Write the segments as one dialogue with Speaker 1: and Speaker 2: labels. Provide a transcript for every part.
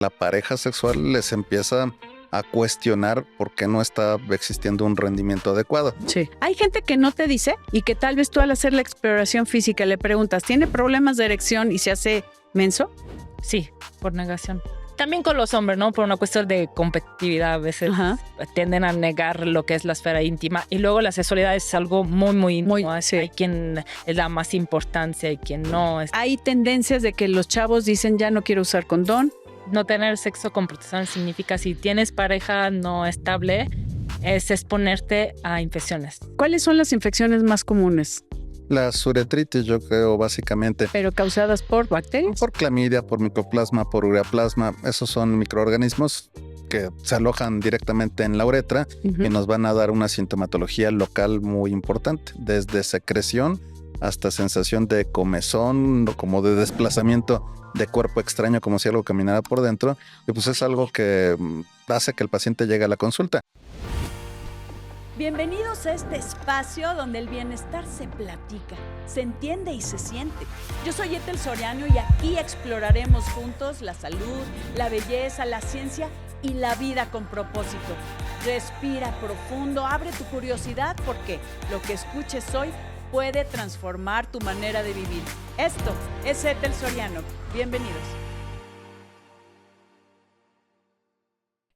Speaker 1: la pareja sexual les empieza a cuestionar por qué no está existiendo un rendimiento adecuado.
Speaker 2: Sí. Hay gente que no te dice y que tal vez tú al hacer la exploración física le preguntas, ¿tiene problemas de erección y se hace menso?
Speaker 3: Sí, por negación. También con los hombres, ¿no? Por una cuestión de competitividad, a veces tienden a negar lo que es la esfera íntima. Y luego la sexualidad es algo muy íntimo.
Speaker 2: Sí.
Speaker 3: Hay quien le da más importancia y quien no.
Speaker 2: Hay tendencias de que los chavos dicen, ya no quiero usar condón.
Speaker 3: No tener sexo con protección significa, si tienes pareja no estable, es exponerte a infecciones.
Speaker 2: ¿Cuáles son las infecciones más comunes?
Speaker 1: Las uretritis, yo creo, básicamente.
Speaker 2: ¿Pero causadas por bacterias?
Speaker 1: Por clamidia, por micoplasma, por ureaplasma. Esos son microorganismos que se alojan directamente en la uretra y nos van a dar una sintomatología local muy importante, desde secreción hasta sensación de comezón, como de desplazamiento de cuerpo extraño, como si algo caminara por dentro. Y pues es algo que hace que el paciente llegue a la consulta.
Speaker 4: Bienvenidos a este espacio donde el bienestar se platica, se entiende y se siente. Yo soy Ethel Soriano y aquí exploraremos juntos la salud, la belleza, la ciencia y la vida con propósito. Respira profundo, abre tu curiosidad porque lo que escuches hoy puede transformar tu manera de vivir. Esto es Ethel Soriano. Bienvenidos.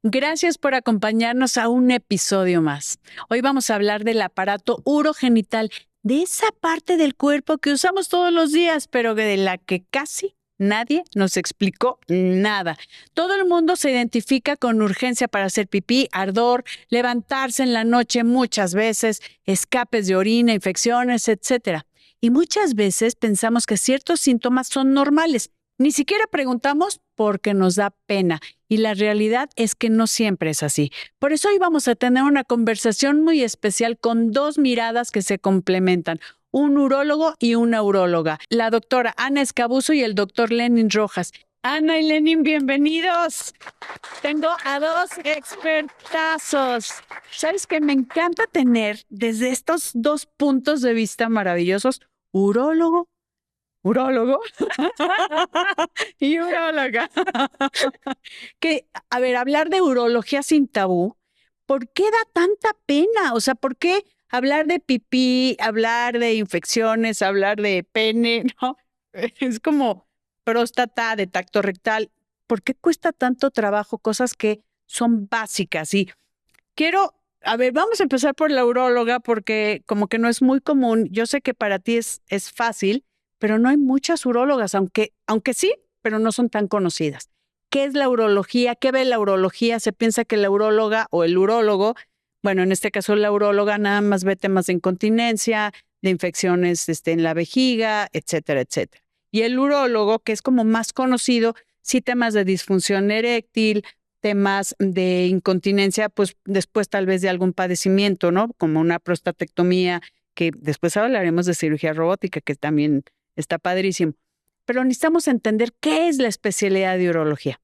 Speaker 2: Gracias por acompañarnos a un episodio más. Hoy vamos a hablar del aparato urogenital, de esa parte del cuerpo que usamos todos los días, pero de la que casi nadie nos explicó nada. Todo el mundo se identifica con urgencia para hacer pipí, ardor, levantarse en la noche muchas veces, escapes de orina, infecciones, etc. Y muchas veces pensamos que ciertos síntomas son normales. Ni siquiera preguntamos porque nos da pena. Y la realidad es que no siempre es así. Por eso hoy vamos a tener una conversación muy especial con dos miradas que se complementan. Un urólogo y una uróloga. La doctora Ana Escabuso y el doctor Lenin Rojas. Ana y Lenin, bienvenidos. Tengo a dos expertazos. ¿Sabes qué? Me encanta tener desde estos dos puntos de vista maravillosos, urólogo y uróloga. Que, a ver, hablar de urología sin tabú, ¿por qué da tanta pena? O sea, ¿por qué hablar de pipí, hablar de infecciones, hablar de pene, ¿no? Es como próstata, de tacto rectal. ¿Por qué cuesta tanto trabajo cosas que son básicas? Y vamos a empezar por la uróloga porque como que no es muy común. Yo sé que para ti es fácil, pero no hay muchas urólogas, aunque sí, pero no son tan conocidas. ¿Qué es la urología? ¿Qué ve la urología? Se piensa que la uróloga o el urólogo, bueno, en este caso la uróloga nada más ve temas de incontinencia, de infecciones en la vejiga, etcétera, etcétera. Y el urólogo, que es como más conocido, sí temas de disfunción eréctil, temas de incontinencia, pues después tal vez de algún padecimiento, ¿no? Como una prostatectomía, que después hablaremos de cirugía robótica, que también está padrísimo. Pero necesitamos entender qué es la especialidad de urología.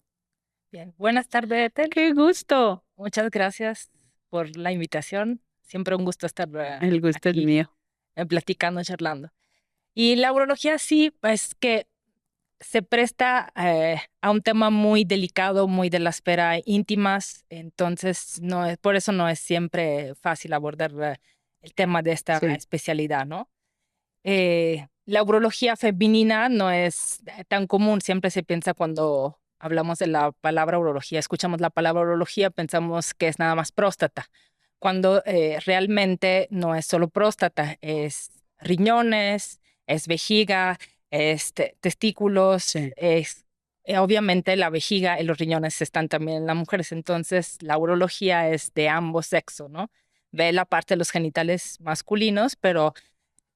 Speaker 3: Bien, buenas tardes, Ethel.
Speaker 2: ¡Qué gusto!
Speaker 3: Muchas gracias por la invitación. Siempre un gusto estar
Speaker 2: El gusto
Speaker 3: aquí,
Speaker 2: es mío.
Speaker 3: Platicando, charlando. Y la urología sí, es que se presta a un tema muy delicado, muy de la esfera íntimas, entonces por eso no es siempre fácil abordar el tema de esta especialidad, ¿no? La urología femenina no es tan común, siempre se piensa cuando hablamos de la palabra urología, escuchamos la palabra urología, pensamos que es nada más próstata, cuando realmente no es solo próstata, es riñones, es vejiga, testículos, obviamente la vejiga y los riñones están también en las mujeres, entonces la urología es de ambos sexos, ¿no? Ve la parte de los genitales masculinos, pero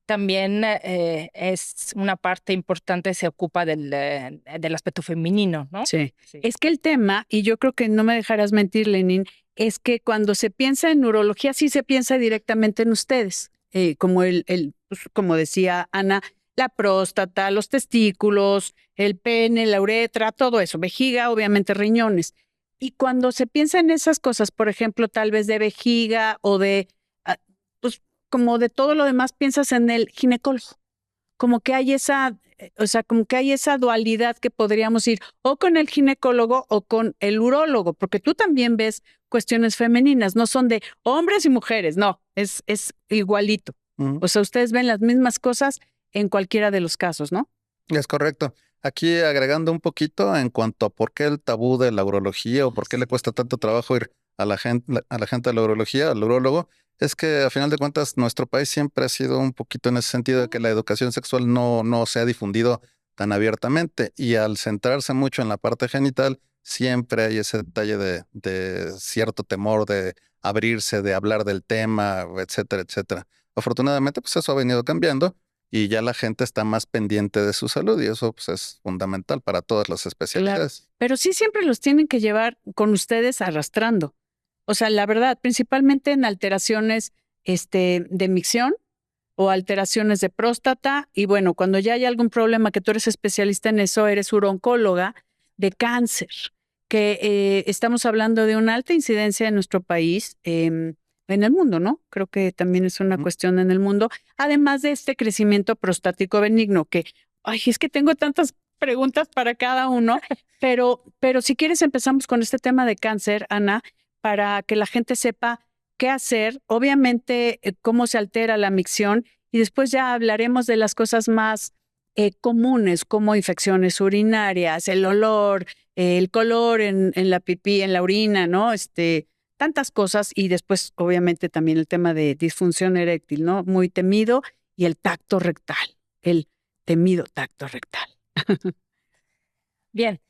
Speaker 3: también es una parte importante, se ocupa del aspecto femenino, ¿no?
Speaker 2: Sí. Es que el tema, y yo creo que no me dejarás mentir, Lenin, es que cuando se piensa en urología, sí se piensa directamente en ustedes, como pues, como decía Ana, la próstata, los testículos, el pene, la uretra, todo eso, vejiga, obviamente riñones. Y cuando se piensa en esas cosas, por ejemplo, tal vez de vejiga o de, pues como de todo lo demás, piensas en el ginecólogo. como que hay esa, o sea, como que hay esa dualidad que podríamos ir o con el ginecólogo o con el urólogo, porque tú también ves cuestiones femeninas, no son de hombres y mujeres, no, es igualito.
Speaker 1: Ujú.
Speaker 2: O sea, ustedes ven las mismas cosas en cualquiera de los casos, ¿no?
Speaker 1: Es correcto. Aquí agregando un poquito en cuanto a por qué el tabú de la urología o por qué le cuesta tanto trabajo ir a la gente de la urología, al urólogo, es que a final de cuentas nuestro país siempre ha sido un poquito en ese sentido de que la educación sexual no se ha difundido tan abiertamente y al centrarse mucho en la parte genital, siempre hay ese detalle de cierto temor de abrirse, de hablar del tema, etcétera, etcétera. Afortunadamente, pues eso ha venido cambiando y ya la gente está más pendiente de su salud y eso pues, es fundamental para todas las especialidades.
Speaker 2: Pero sí siempre los tienen que llevar con ustedes arrastrando. O sea, la verdad, principalmente en alteraciones de micción o alteraciones de próstata. Y bueno, cuando ya hay algún problema que tú eres especialista en eso, eres uroncóloga de cáncer, que estamos hablando de una alta incidencia en nuestro país, en el mundo, ¿no? Creo que también es una
Speaker 1: Ujú.
Speaker 2: cuestión en el mundo, además de este crecimiento prostático benigno, que, ay, es que tengo tantas preguntas para cada uno, pero si quieres empezamos con este tema de cáncer, Ana, para que la gente sepa qué hacer, obviamente cómo se altera la micción y después ya hablaremos de las cosas más comunes como infecciones urinarias, el olor, el color en la pipí, en la orina, ¿no? Tantas cosas y después obviamente también el tema de disfunción eréctil, ¿no? Muy temido y el tacto rectal, el temido tacto rectal.
Speaker 3: Bien,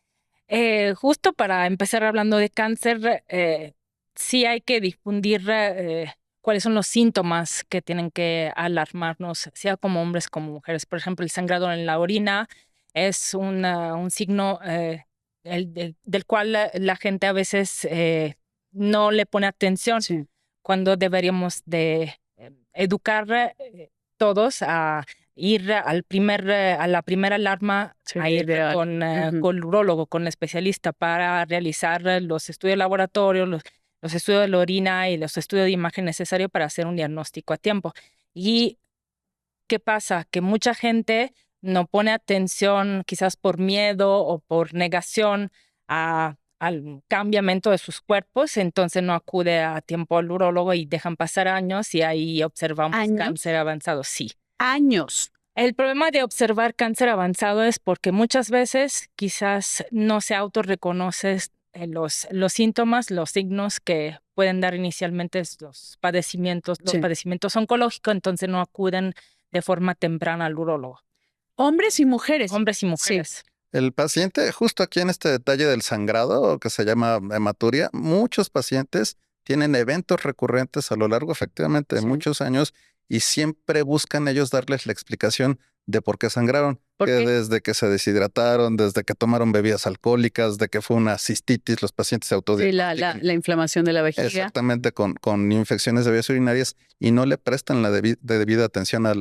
Speaker 3: justo para empezar hablando de cáncer, sí hay que difundir cuáles son los síntomas que tienen que alarmarnos, sea como hombres como mujeres. Por ejemplo, el sangrado en la orina es un signo del cual la gente a veces no le pone atención
Speaker 2: Sí,
Speaker 3: cuando deberíamos de educar todos a ir a la primera alarma, a
Speaker 2: sería
Speaker 3: ir
Speaker 2: ideal. Ujú.
Speaker 3: con el urólogo, con el especialista para realizar los estudios de laboratorio, los estudios de la orina y los estudios de imagen necesarios para hacer un diagnóstico a tiempo. ¿Y qué pasa? Que mucha gente no pone atención, quizás por miedo o por negación al cambiamiento de sus cuerpos, entonces no acude a tiempo al urólogo y dejan pasar años y ahí observamos
Speaker 2: ¿Años?
Speaker 3: cáncer avanzado. Sí.
Speaker 2: Años.
Speaker 3: El problema de observar cáncer avanzado es porque muchas veces quizás no se autorreconoce los síntomas, los signos que pueden dar inicialmente los
Speaker 2: Sí.
Speaker 3: padecimientos oncológicos, entonces no acuden de forma temprana al urólogo.
Speaker 2: Hombres y mujeres.
Speaker 3: Hombres y
Speaker 2: Sí.
Speaker 3: mujeres.
Speaker 1: El paciente, justo aquí en este detalle del sangrado, que se llama hematuria, muchos pacientes tienen eventos recurrentes a lo largo, efectivamente, de
Speaker 2: Sí.
Speaker 1: muchos años y siempre buscan ellos darles la explicación de por qué sangraron.
Speaker 2: ¿Por
Speaker 1: Que
Speaker 2: qué?
Speaker 1: desde que se deshidrataron, desde que tomaron bebidas alcohólicas, de que fue una cistitis, los pacientes se
Speaker 2: Sí,
Speaker 1: autodiagnostican.
Speaker 2: la inflamación de la vejiga.
Speaker 1: Exactamente, con infecciones de vías urinarias y no le prestan la debida atención al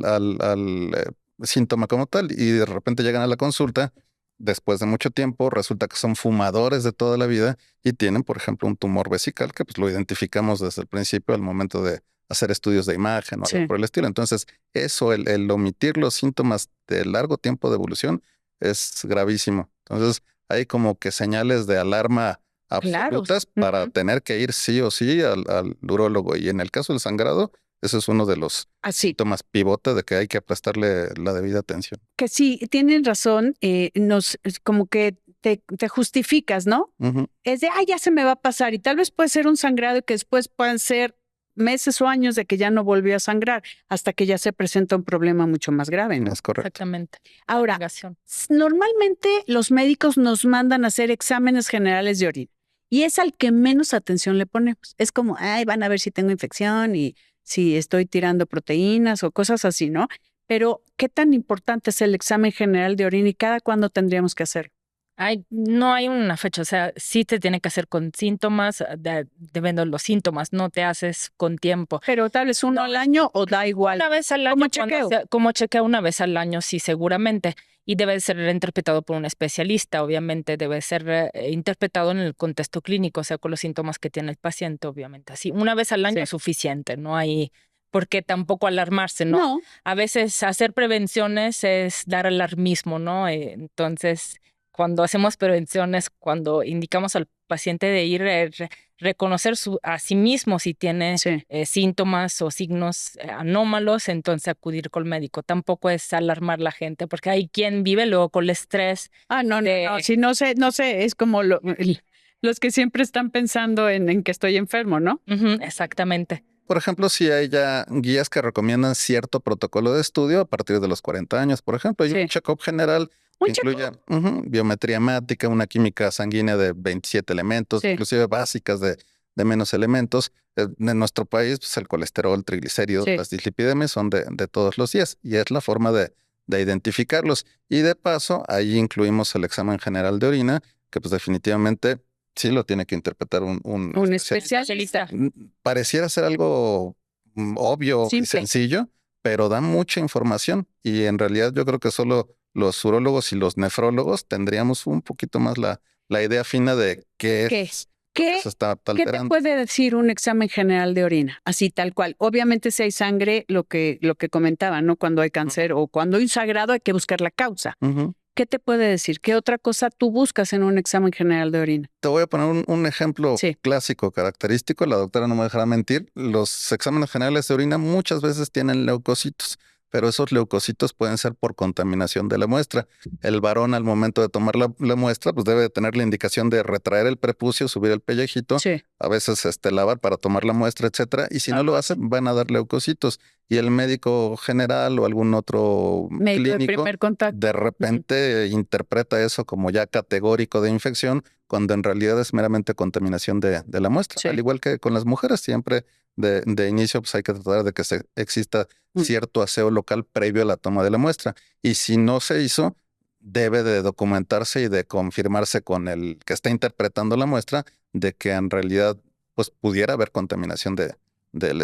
Speaker 1: síntoma como tal y de repente llegan a la consulta después de mucho tiempo, resulta que son fumadores de toda la vida y tienen, por ejemplo, un tumor vesical que pues lo identificamos desde el principio al momento de hacer estudios de imagen o
Speaker 2: Sí.
Speaker 1: algo por el estilo. Entonces, eso, el omitir los síntomas de largo tiempo de evolución es gravísimo. Entonces, hay como que señales de alarma
Speaker 2: Claro.
Speaker 1: absolutas para
Speaker 2: Ujú.
Speaker 1: tener que ir sí o sí al urólogo. Y en el caso del sangrado, ese es uno de los
Speaker 2: Así.
Speaker 1: síntomas pivote de que hay que prestarle la debida atención.
Speaker 2: Que sí, tienen razón, es como que te justificas, ¿no?
Speaker 1: Ujú.
Speaker 2: Es de, ya se me va a pasar y tal vez puede ser un sangrado y que después puedan ser meses o años de que ya no volvió a sangrar hasta que ya se presenta un problema mucho más grave, ¿no?
Speaker 1: Es correcto.
Speaker 3: Exactamente.
Speaker 2: Ahora,
Speaker 3: Negación.
Speaker 2: normalmente los médicos nos mandan a hacer exámenes generales de orina y es al que menos atención le ponemos. Es como, van a ver si tengo infección y si estoy tirando proteínas o cosas así, ¿no? Pero, ¿qué tan importante es el examen general de orina y cada cuándo tendríamos que hacerlo?
Speaker 3: No hay una fecha, o sea, sí te tiene que hacer con síntomas, dependiendo de los síntomas, no te haces con tiempo.
Speaker 2: Pero tal vez uno al año o da igual.
Speaker 3: Una vez al año.
Speaker 2: ¿Como chequeo?
Speaker 3: Como chequeo una vez al año, sí, seguramente. Y debe ser interpretado por un especialista, obviamente, debe ser interpretado en el contexto clínico, o sea, con los síntomas que tiene el paciente, obviamente. Así, una vez al año
Speaker 2: Sí.
Speaker 3: es suficiente, no hay por qué tampoco alarmarse, ¿no?
Speaker 2: No.
Speaker 3: A veces hacer prevenciones es dar alarmismo, ¿no? Entonces, cuando hacemos prevenciones, cuando indicamos al paciente de ir reconocer a sí mismo si tiene
Speaker 2: Sí.
Speaker 3: síntomas o signos anómalos, entonces acudir con el médico. Tampoco es alarmar a la gente, porque hay quien vive luego con el estrés.
Speaker 2: No, si no sé, es como los que siempre están pensando en que estoy enfermo, ¿no?
Speaker 3: Exactamente.
Speaker 1: Por ejemplo, si hay ya guías que recomiendan cierto protocolo de estudio a partir de los 40 años, por ejemplo, hay
Speaker 2: Sí.
Speaker 1: un check-up general que incluye biometría hemática, una química sanguínea de 27 elementos,
Speaker 2: Sí.
Speaker 1: inclusive básicas de menos elementos. En nuestro país, pues el colesterol, triglicéridos,
Speaker 2: Sí.
Speaker 1: las dislipidemis son de todos los días y es la forma de identificarlos. Y de paso, ahí incluimos el examen general de orina, que pues definitivamente sí lo tiene que interpretar un
Speaker 2: especialista.
Speaker 1: Pareciera ser algo obvio y
Speaker 2: Simple.
Speaker 1: sencillo, pero da mucha información y en realidad yo creo que solo los urólogos y los nefrólogos tendríamos un poquito más la idea fina de qué es lo que se está
Speaker 2: ¿Qué te
Speaker 1: alterando.
Speaker 2: puede decir un examen general de orina? Así tal cual. Obviamente si hay sangre, lo que comentaba, ¿no? Cuando hay cáncer o cuando hay un sangrado hay que buscar la causa. ¿Qué te puede decir? ¿Qué otra cosa tú buscas en un examen general de orina?
Speaker 1: Te voy a poner un ejemplo clásico, característico. La doctora no me dejará mentir. Los exámenes generales de orina muchas veces tienen leucocitos, pero esos leucocitos pueden ser por contaminación de la muestra. El varón al momento de tomar la muestra, pues debe tener la indicación de retraer el prepucio, subir el pellejito, a veces lavar para tomar la muestra, etcétera. Y si no lo hacen, van a dar leucocitos. Y el médico general o algún otro clínico de repente interpreta eso como ya categórico de infección, cuando en realidad es meramente contaminación de la muestra. Al igual que con las mujeres, siempre de inicio pues hay que tratar de que exista cierto aseo local previo a la toma de la muestra. Y si no se hizo, debe de documentarse y de confirmarse con el que está interpretando la muestra de que en realidad pues pudiera haber contaminación del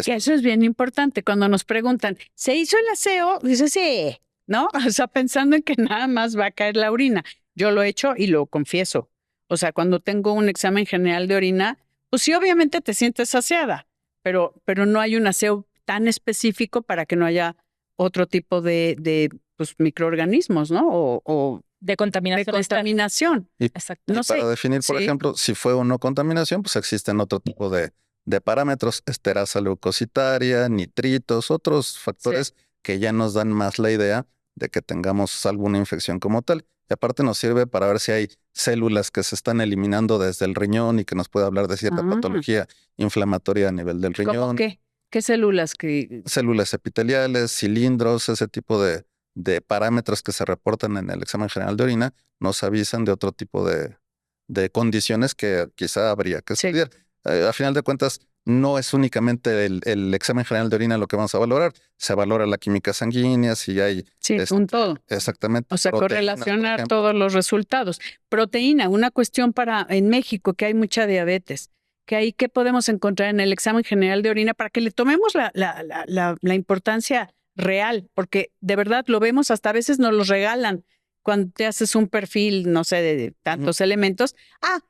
Speaker 2: que eso es bien importante. Cuando nos preguntan, ¿se hizo el aseo? Dice, sí, ¿no? O sea, pensando en que nada más va a caer la orina. Yo lo he hecho y lo confieso. O sea, cuando tengo un examen general de orina, pues sí, obviamente te sientes saciada, pero no hay un aseo tan específico para que no haya otro tipo de pues, microorganismos, ¿no? O
Speaker 3: de contaminación.
Speaker 1: Exacto. No sé. Para definir, por ejemplo, si fue o no contaminación, pues existen otro tipo de parámetros, esterasa leucocitaria, nitritos, otros factores que ya nos dan más la idea de que tengamos alguna infección como tal. Y aparte nos sirve para ver si hay células que se están eliminando desde el riñón y que nos puede hablar de cierta patología inflamatoria a nivel del riñón.
Speaker 2: ¿Cómo qué? ¿Qué células?
Speaker 1: Células epiteliales, cilindros, ese tipo de parámetros que se reportan en el examen general de orina nos avisan de otro tipo de condiciones que quizá habría que estudiar. A final de cuentas, no es únicamente el examen general de orina lo que vamos a valorar. Se valora la química sanguínea, si hay...
Speaker 2: un todo.
Speaker 1: Exactamente.
Speaker 2: O sea, correlacionar todos los resultados. Proteína, una cuestión en México, que hay mucha diabetes. ¿Qué podemos encontrar en el examen general de orina para que le tomemos la importancia real? Porque de verdad lo vemos, hasta a veces nos los regalan. Cuando te haces un perfil, no sé, de tantos elementos,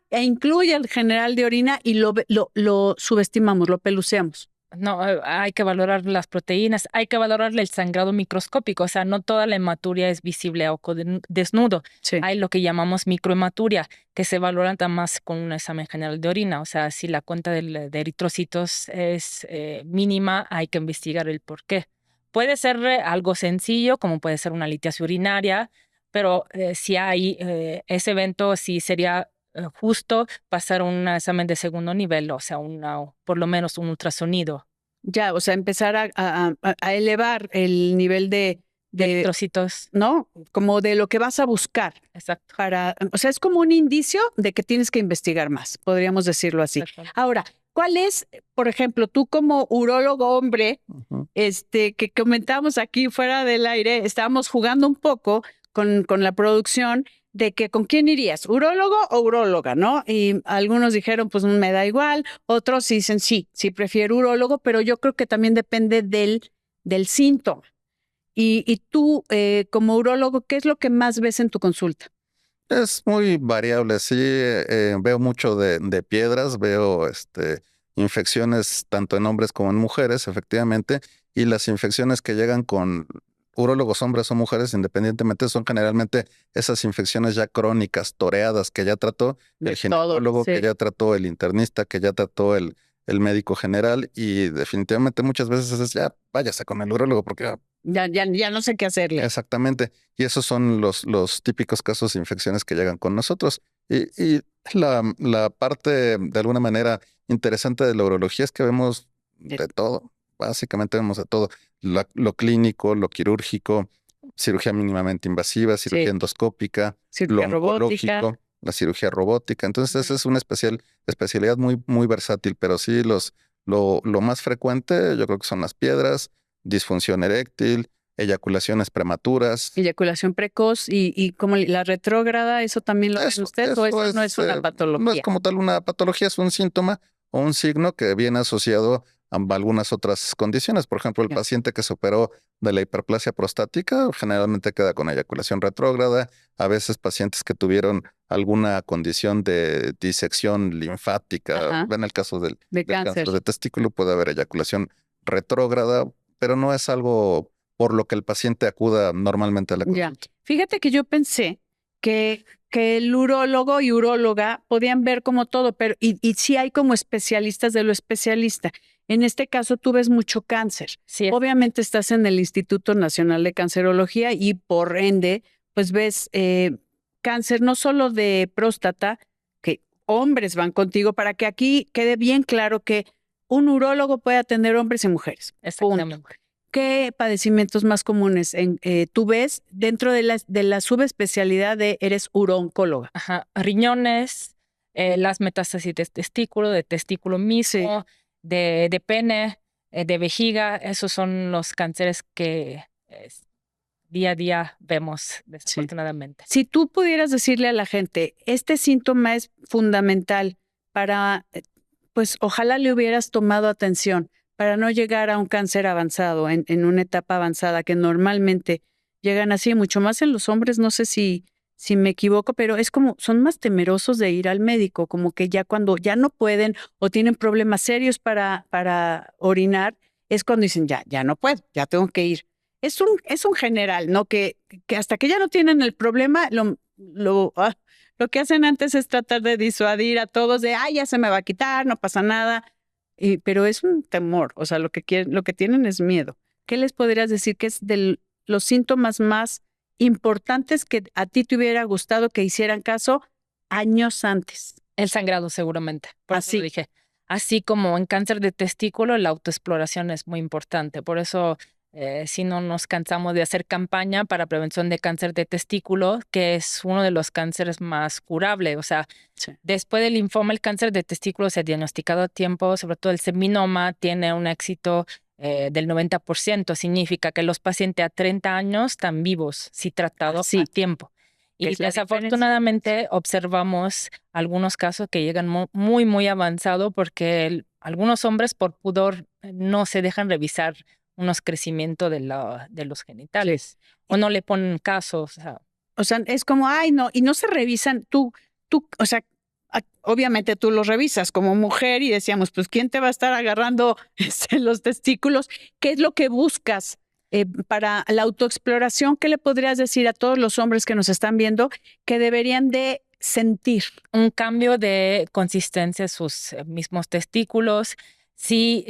Speaker 2: e incluye el general de orina y lo subestimamos, lo peluceamos.
Speaker 3: No, hay que valorar las proteínas, hay que valorar el sangrado microscópico, o sea, no toda la hematuria es visible a ojo desnudo. Hay lo que llamamos microhematuria, que se valora más con un examen general de orina, o sea, si la cuenta de eritrocitos es mínima, hay que investigar el por qué. Puede ser algo sencillo, como puede ser una litiasis urinaria, pero si hay ese evento, sí sería justo pasar un examen de segundo nivel, o sea, por lo menos un ultrasonido.
Speaker 2: Ya, o sea, empezar a elevar el nivel de
Speaker 3: eritrocitos.
Speaker 2: ¿No? Como de lo que vas a buscar.
Speaker 3: Exacto.
Speaker 2: O sea, es como un indicio de que tienes que investigar más, podríamos decirlo así. Ahora, ¿cuál es, por ejemplo, tú como urólogo hombre, que comentábamos aquí fuera del aire, estábamos jugando un poco con la producción de que con quién irías, urólogo o uróloga, ¿no? Y algunos dijeron, pues me da igual, otros dicen, sí prefiero urólogo, pero yo creo que también depende del síntoma. Y tú, como urólogo, ¿qué es lo que más ves en tu consulta?
Speaker 1: Es muy variable, sí, veo mucho de piedras, veo infecciones tanto en hombres como en mujeres, efectivamente, y las infecciones que llegan con urólogos, hombres o mujeres, independientemente, son generalmente esas infecciones ya crónicas, toreadas, que ya trató
Speaker 2: De
Speaker 1: el
Speaker 2: todo,
Speaker 1: ginecólogo, que
Speaker 2: sí.
Speaker 1: ya trató el internista, que ya trató el médico general, y definitivamente muchas veces es ya váyase con el urólogo porque
Speaker 2: Ya no sé qué hacerle.
Speaker 1: exactamente. Y esos son los típicos casos de infecciones que llegan con nosotros. Y la parte, de alguna manera, interesante de la urología es que vemos de todo. Básicamente vemos de todo. Lo clínico, lo quirúrgico, cirugía mínimamente invasiva, cirugía
Speaker 2: Sí.
Speaker 1: endoscópica,
Speaker 2: Cirugía
Speaker 1: lo
Speaker 2: robótica.
Speaker 1: oncológico, la cirugía robótica. Entonces, esa es una especialidad muy, muy versátil, pero sí lo más frecuente yo creo que son las piedras, disfunción eréctil, eyaculaciones prematuras.
Speaker 2: Eyaculación precoz y como la retrógrada, ¿eso también lo ven ustedes o eso no es una
Speaker 1: No es
Speaker 2: patología?
Speaker 1: como tal una patología, es un síntoma o un signo que viene asociado a algunas otras condiciones. Por ejemplo, el
Speaker 2: Ya.
Speaker 1: paciente que se operó de la hiperplasia prostática generalmente queda con eyaculación retrógrada. A veces pacientes que tuvieron alguna condición de disección linfática,
Speaker 2: Ajá.
Speaker 1: en el caso
Speaker 2: De
Speaker 1: del
Speaker 2: cáncer.
Speaker 1: cáncer de testículo puede haber eyaculación retrógrada, pero no es algo por lo que el paciente acuda normalmente a la
Speaker 2: Ya.
Speaker 1: consulta.
Speaker 2: Fíjate que yo pensé que el urólogo y uróloga podían ver como todo, pero y sí hay como especialistas de lo especialista. En este caso tú ves mucho cáncer.
Speaker 3: Sí,
Speaker 2: Obviamente estás en el Instituto Nacional de Cancerología y por ende, pues ves cáncer no solo de próstata, que hombres van contigo, para que aquí quede bien claro que un urólogo puede atender hombres y mujeres. Punto.
Speaker 3: exactamente.
Speaker 2: ¿Qué padecimientos más comunes tú ves dentro de la subespecialidad de eres uroncóloga?
Speaker 3: Ajá, riñones, las metástasis de testículo mismo, de pene, de vejiga, esos son los cánceres que día a día vemos, desafortunadamente.
Speaker 2: Si tú pudieras decirle a la gente, este síntoma es fundamental para, pues ojalá le hubieras tomado atención para no llegar a un cáncer avanzado, en una etapa avanzada que normalmente llegan así, mucho más en los hombres, no sé si me equivoco, pero es como, son más temerosos de ir al médico, como que ya cuando ya no pueden o tienen problemas serios para orinar, es cuando dicen, ya no puedo, ya tengo que ir. Es un general, ¿no? Que hasta que ya no tienen el problema, lo que hacen antes es tratar de disuadir a todos de, ya se me va a quitar, no pasa nada. Pero es un temor, o sea, lo que tienen es miedo. ¿Qué les podrías decir que es de los síntomas más importantes que a ti te hubiera gustado que hicieran caso años antes?
Speaker 3: El sangrado seguramente, por eso lo
Speaker 2: Así.
Speaker 3: dije. Así como en cáncer de testículo, la autoexploración es muy importante. Por eso, si no nos cansamos de hacer campaña para prevención de cáncer de testículo, que es uno de los cánceres más curables. O sea,
Speaker 2: Sí.
Speaker 3: después del linfoma, el cáncer de testículo se ha diagnosticado a tiempo, sobre todo el seminoma tiene un éxito del 90%. Significa que los pacientes a 30 años están vivos si tratados
Speaker 2: Sí.
Speaker 3: a tiempo.
Speaker 2: ¿Qué
Speaker 3: Y
Speaker 2: es la
Speaker 3: desafortunadamente observamos algunos casos que llegan muy, muy avanzado porque algunos hombres por pudor no se dejan revisar unos crecimientos de los genitales o no le ponen caso.
Speaker 2: O sea, es como, no, y no se revisan. O sea, obviamente tú los revisas como mujer y decíamos, pues, ¿quién te va a estar agarrando los testículos? ¿Qué es lo que buscas para la autoexploración? ¿Qué le podrías decir a todos los hombres que nos están viendo que deberían de sentir?
Speaker 3: Un cambio de consistencia en sus mismos testículos, si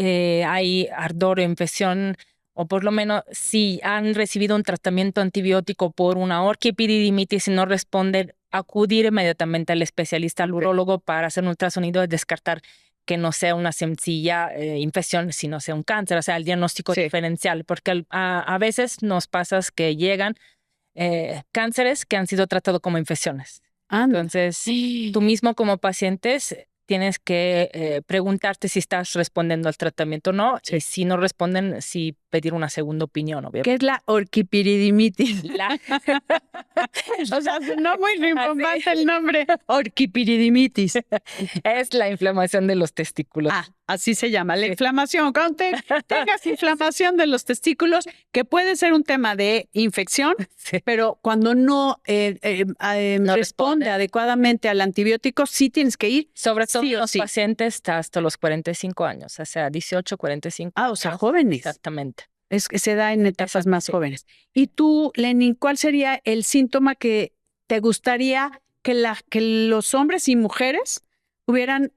Speaker 3: hay ardor o infección, o por lo menos si han recibido un tratamiento antibiótico por una orquiepididimitis y no responden, acudir inmediatamente al especialista, al urólogo, para hacer un ultrasonido y descartar que no sea una sencilla infección, sino sea un cáncer, o sea, el diagnóstico diferencial, porque a veces nos pasa que llegan cánceres que han sido tratados como infecciones. Entonces, tú mismo como pacientes tienes que preguntarte si estás respondiendo al tratamiento o no. Y si no responden, si pedir una segunda opinión, obviamente.
Speaker 2: ¿Qué es la orquipiridimitis?
Speaker 3: La-
Speaker 2: O sea, no muy rimbombante el nombre. Orquipiridimitis.
Speaker 3: es la inflamación de los testículos.
Speaker 2: Ah, así se llama, la inflamación. Cuando tengas inflamación de los testículos, que puede ser un tema de infección,
Speaker 3: Sí.
Speaker 2: pero cuando no,
Speaker 3: No
Speaker 2: responde adecuadamente al antibiótico, sí tienes que ir.
Speaker 3: Sobre todo
Speaker 2: Sí o
Speaker 3: los
Speaker 2: sí.
Speaker 3: pacientes hasta los 45 años, o sea, 18, 45
Speaker 2: Ah, o sea,
Speaker 3: años.
Speaker 2: jóvenes.
Speaker 3: Exactamente.
Speaker 2: Es que se da en etapas
Speaker 3: Exacto,
Speaker 2: más
Speaker 3: sí.
Speaker 2: jóvenes. Y tú, Lenin, ¿cuál sería el síntoma que te gustaría que los hombres y mujeres hubieran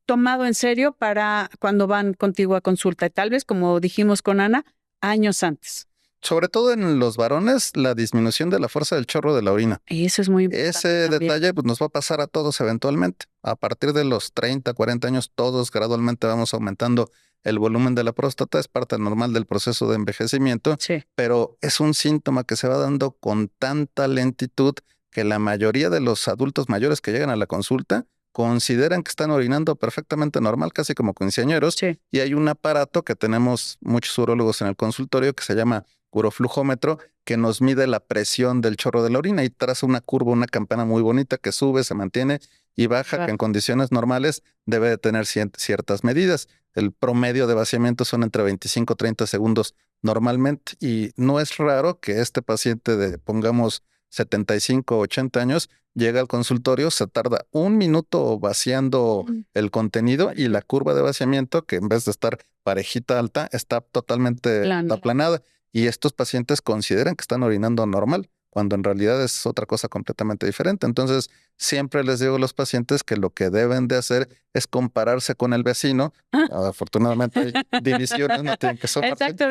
Speaker 2: tomado en serio para cuando van contigo a consulta? Y tal vez, como dijimos con Ana, años antes.
Speaker 1: Sobre todo en los varones, la disminución de la fuerza del chorro de la orina.
Speaker 2: Y eso es muy importante
Speaker 1: Ese
Speaker 2: también.
Speaker 1: detalle pues, nos va a pasar a todos eventualmente. A partir de los 30, 40 años, todos gradualmente vamos aumentando el volumen de la próstata. Es parte normal del proceso de envejecimiento,
Speaker 2: Sí.
Speaker 1: pero es un síntoma que se va dando con tanta lentitud que la mayoría de los adultos mayores que llegan a la consulta consideran que están orinando perfectamente normal, casi como quinceañeros.
Speaker 2: Sí.
Speaker 1: Y hay un aparato que tenemos muchos urólogos en el consultorio que se llama uroflujómetro, que nos mide la presión del chorro de la orina y traza una curva, una campana muy bonita que sube, se mantiene y baja,
Speaker 2: Claro.
Speaker 1: que en condiciones normales debe de tener ciertas medidas. El promedio de vaciamiento son entre 25 y 30 segundos normalmente y no es raro que este paciente de, pongamos, 75 o 80 años, llega al consultorio, se tarda un minuto vaciando el contenido y la curva de vaciamiento, que en vez de estar parejita alta, está totalmente
Speaker 2: Plana.
Speaker 1: aplanada. Y estos pacientes consideran que están orinando normal, cuando en realidad es otra cosa completamente diferente. Entonces, siempre les digo a los pacientes que lo que deben de hacer es compararse con el vecino. Afortunadamente hay divisiones, no tienen que somarse.
Speaker 2: Exacto.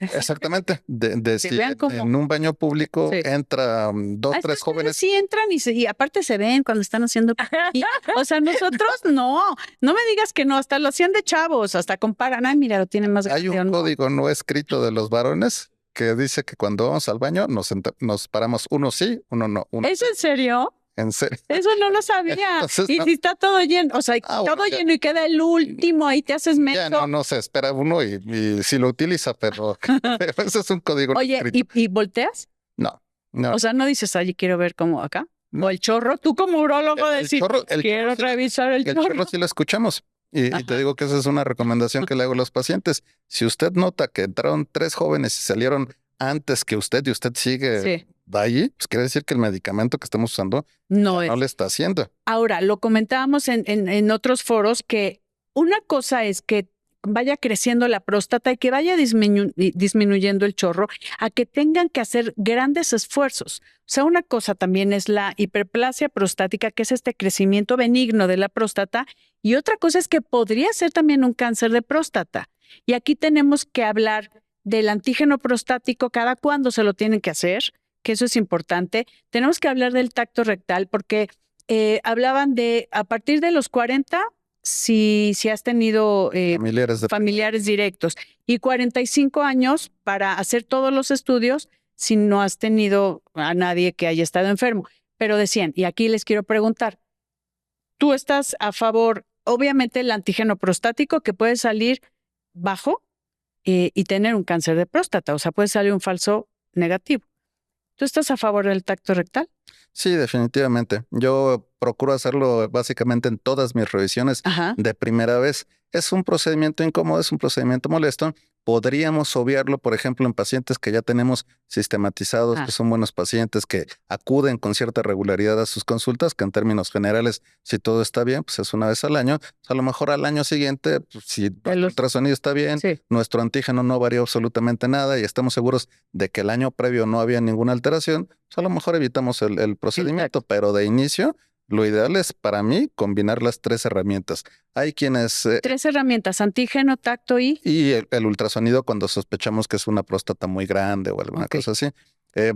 Speaker 1: Exactamente. De
Speaker 2: Que
Speaker 1: si
Speaker 2: vean cómo-
Speaker 1: en un baño público
Speaker 2: Sí.
Speaker 1: entra dos,
Speaker 2: Ah,
Speaker 1: tres
Speaker 2: estos
Speaker 1: jóvenes.
Speaker 2: sí entran y aparte se ven cuando están haciendo pipí. O sea, nosotros no me digas que no, hasta lo hacían de chavos, hasta comparan, ay, mira, lo tienen más
Speaker 1: Hay
Speaker 2: grande o
Speaker 1: un
Speaker 2: no.
Speaker 1: código no escrito de los varones que dice que cuando vamos al baño nos paramos uno sí, uno no. Uno,
Speaker 2: ¿Es en serio?
Speaker 1: en serio.
Speaker 2: Eso no lo sabía.
Speaker 1: Entonces,
Speaker 2: Y
Speaker 1: no.
Speaker 2: si está todo lleno, o sea,
Speaker 1: Ah, bueno,
Speaker 2: todo
Speaker 1: ya.
Speaker 2: lleno y queda el último, ahí te haces menso.
Speaker 1: Ya no se espera uno y sí lo utiliza, pero, pero ese es un código no
Speaker 2: Oye,
Speaker 1: escrito.
Speaker 2: ¿y volteas?
Speaker 1: No.
Speaker 2: O sea, no dices, ay, quiero ver cómo acá.
Speaker 1: No.
Speaker 2: O el chorro, tú como urólogo
Speaker 1: El
Speaker 2: decir,
Speaker 1: chorro- el
Speaker 2: quiero
Speaker 1: chorro sí-
Speaker 2: revisar el
Speaker 1: El
Speaker 2: chorro.
Speaker 1: chorro sí lo escuchamos. Y
Speaker 2: Ajá.
Speaker 1: te digo que esa es una recomendación que le hago a los pacientes. Si usted nota que entraron 3 jóvenes y salieron antes que usted y usted sigue
Speaker 2: Sí,
Speaker 1: ahí, pues quiere decir que el medicamento que estamos usando
Speaker 2: no
Speaker 1: no
Speaker 2: es.
Speaker 1: le está haciendo.
Speaker 2: Ahora, lo comentábamos en otros foros que una cosa es que vaya creciendo la próstata y que vaya disminuyendo el chorro, a que tengan que hacer grandes esfuerzos. O sea, una cosa también es la hiperplasia prostática, que es este crecimiento benigno de la próstata, y otra cosa es que podría ser también un cáncer de próstata. Y aquí tenemos que hablar del antígeno prostático, cada cuándo se lo tienen que hacer, que eso es importante. Tenemos que hablar del tacto rectal porque hablaban de a partir de los 40, si has tenido
Speaker 1: Familiares de
Speaker 2: familiares directos, y 45 años para hacer todos los estudios si no has tenido a nadie que haya estado enfermo. Pero decían, y aquí les quiero preguntar, ¿tú estás a favor, obviamente, el antígeno prostático que puede salir bajo y tener un cáncer de próstata? O sea, puede salir un falso negativo. ¿Tú estás a favor del tacto rectal?
Speaker 1: Sí, definitivamente. Yo procuro hacerlo básicamente en todas mis revisiones
Speaker 2: Ajá.
Speaker 1: de primera vez. Es un procedimiento incómodo, es un procedimiento molesto. Podríamos obviarlo, por ejemplo, en pacientes que ya tenemos sistematizados,
Speaker 2: Ah.
Speaker 1: que son buenos pacientes, que acuden con cierta regularidad a sus consultas, que en términos generales, si todo está bien, pues es una vez al año. Pues a lo mejor al año siguiente, pues, si el ultrasonido está bien,
Speaker 2: Sí.
Speaker 1: nuestro antígeno no varió absolutamente nada y estamos seguros de que el año previo no había ninguna alteración, pues a lo mejor evitamos el procedimiento, pero de inicio, lo ideal es para mí combinar las 3 herramientas. Hay quienes...
Speaker 2: 3 herramientas, antígeno, tacto y
Speaker 1: el ultrasonido cuando sospechamos que es una próstata muy grande o alguna
Speaker 2: Ok.
Speaker 1: cosa así.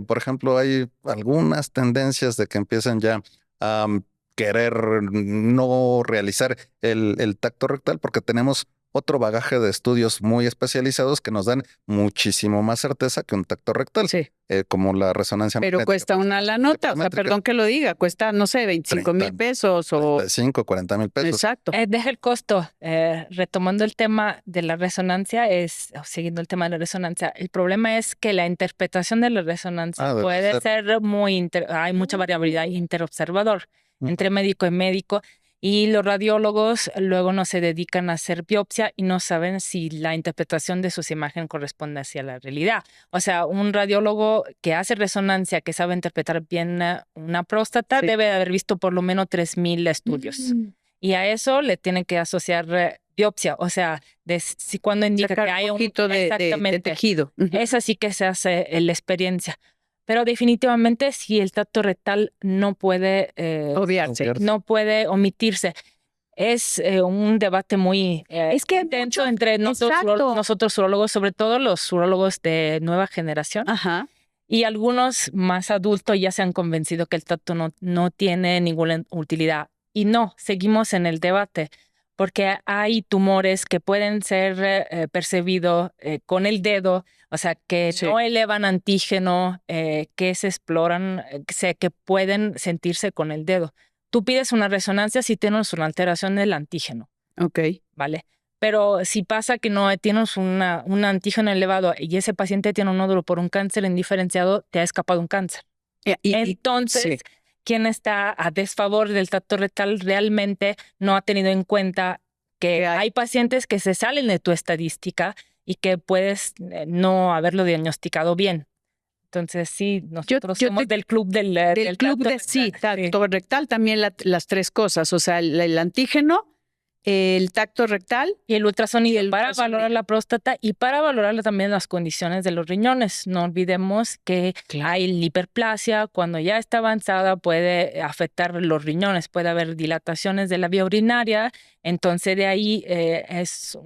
Speaker 1: Por ejemplo, hay algunas tendencias de que empiezan ya a querer no realizar el tacto rectal porque tenemos otro bagaje de estudios muy especializados que nos dan muchísimo más certeza que un tacto rectal,
Speaker 2: Sí,
Speaker 1: como la resonancia
Speaker 2: pero
Speaker 1: magnética.
Speaker 2: cuesta una la nota, o sea,
Speaker 1: métrica.
Speaker 2: perdón que lo diga, cuesta, no sé, 25,000 pesos o...
Speaker 1: 35, 40 mil pesos.
Speaker 2: Exacto.
Speaker 3: Deja el costo. Retomando el tema de la resonancia, siguiendo el tema de la resonancia, el problema es que la interpretación de la resonancia
Speaker 1: Debe
Speaker 3: puede
Speaker 1: ser.
Speaker 3: ser hay mucha variabilidad interobservador
Speaker 1: Ujú.
Speaker 3: entre médico y médico, y los radiólogos luego no se dedican a hacer biopsia y no saben si la interpretación de sus imágenes corresponde hacia la realidad. O sea, un radiólogo que hace resonancia, que sabe interpretar bien una próstata,
Speaker 2: Sí.
Speaker 3: debe haber visto por lo menos 3,000 estudios. Y a eso le tienen que asociar biopsia, o sea, si cuando indica
Speaker 2: Sacar
Speaker 3: que hay
Speaker 2: un poquito de
Speaker 3: exactamente,
Speaker 2: tejido.
Speaker 3: esa sí que se hace la experiencia. Pero definitivamente si el tacto rectal no puede,
Speaker 2: Obviarse.
Speaker 3: no puede omitirse. Es un debate muy
Speaker 2: Es que hay
Speaker 3: intenso
Speaker 2: mucho-
Speaker 3: entre
Speaker 2: Exacto.
Speaker 3: nosotros urólogos, sobre todo los urólogos de nueva generación.
Speaker 2: Ajá.
Speaker 3: Y algunos más adultos ya se han convencido que el tacto no tiene ninguna utilidad. Y no, seguimos en el debate, porque hay tumores que pueden ser percibidos con el dedo, o sea, que
Speaker 2: Sí.
Speaker 3: no elevan antígeno, que se exploran, que pueden sentirse con el dedo. Tú pides una resonancia si tienes una alteración del antígeno,
Speaker 2: Ok.
Speaker 3: ¿vale? Pero si pasa que no tienes un antígeno elevado y ese paciente tiene un nódulo por un cáncer indiferenciado, te ha escapado un cáncer. Entonces,
Speaker 2: sí.
Speaker 3: quien está a desfavor del tacto rectal realmente no ha tenido en cuenta que
Speaker 2: Que
Speaker 3: hay pacientes que se salen de tu estadística y que puedes no haberlo diagnosticado bien. Entonces, sí, nosotros
Speaker 2: yo
Speaker 3: somos
Speaker 2: te-
Speaker 3: del club del
Speaker 2: club
Speaker 3: tacto
Speaker 2: de sí,
Speaker 3: rectal.
Speaker 2: tacto rectal, también las tres cosas, o sea, el antígeno, el tacto rectal.
Speaker 3: Y el ultrasonido
Speaker 2: Y el
Speaker 3: para
Speaker 2: ultrasonido.
Speaker 3: valorar la próstata y para valorar también las condiciones de los riñones. No olvidemos que hay hiperplasia, cuando ya está avanzada puede afectar los riñones, puede haber dilataciones de la vía urinaria, entonces de ahí es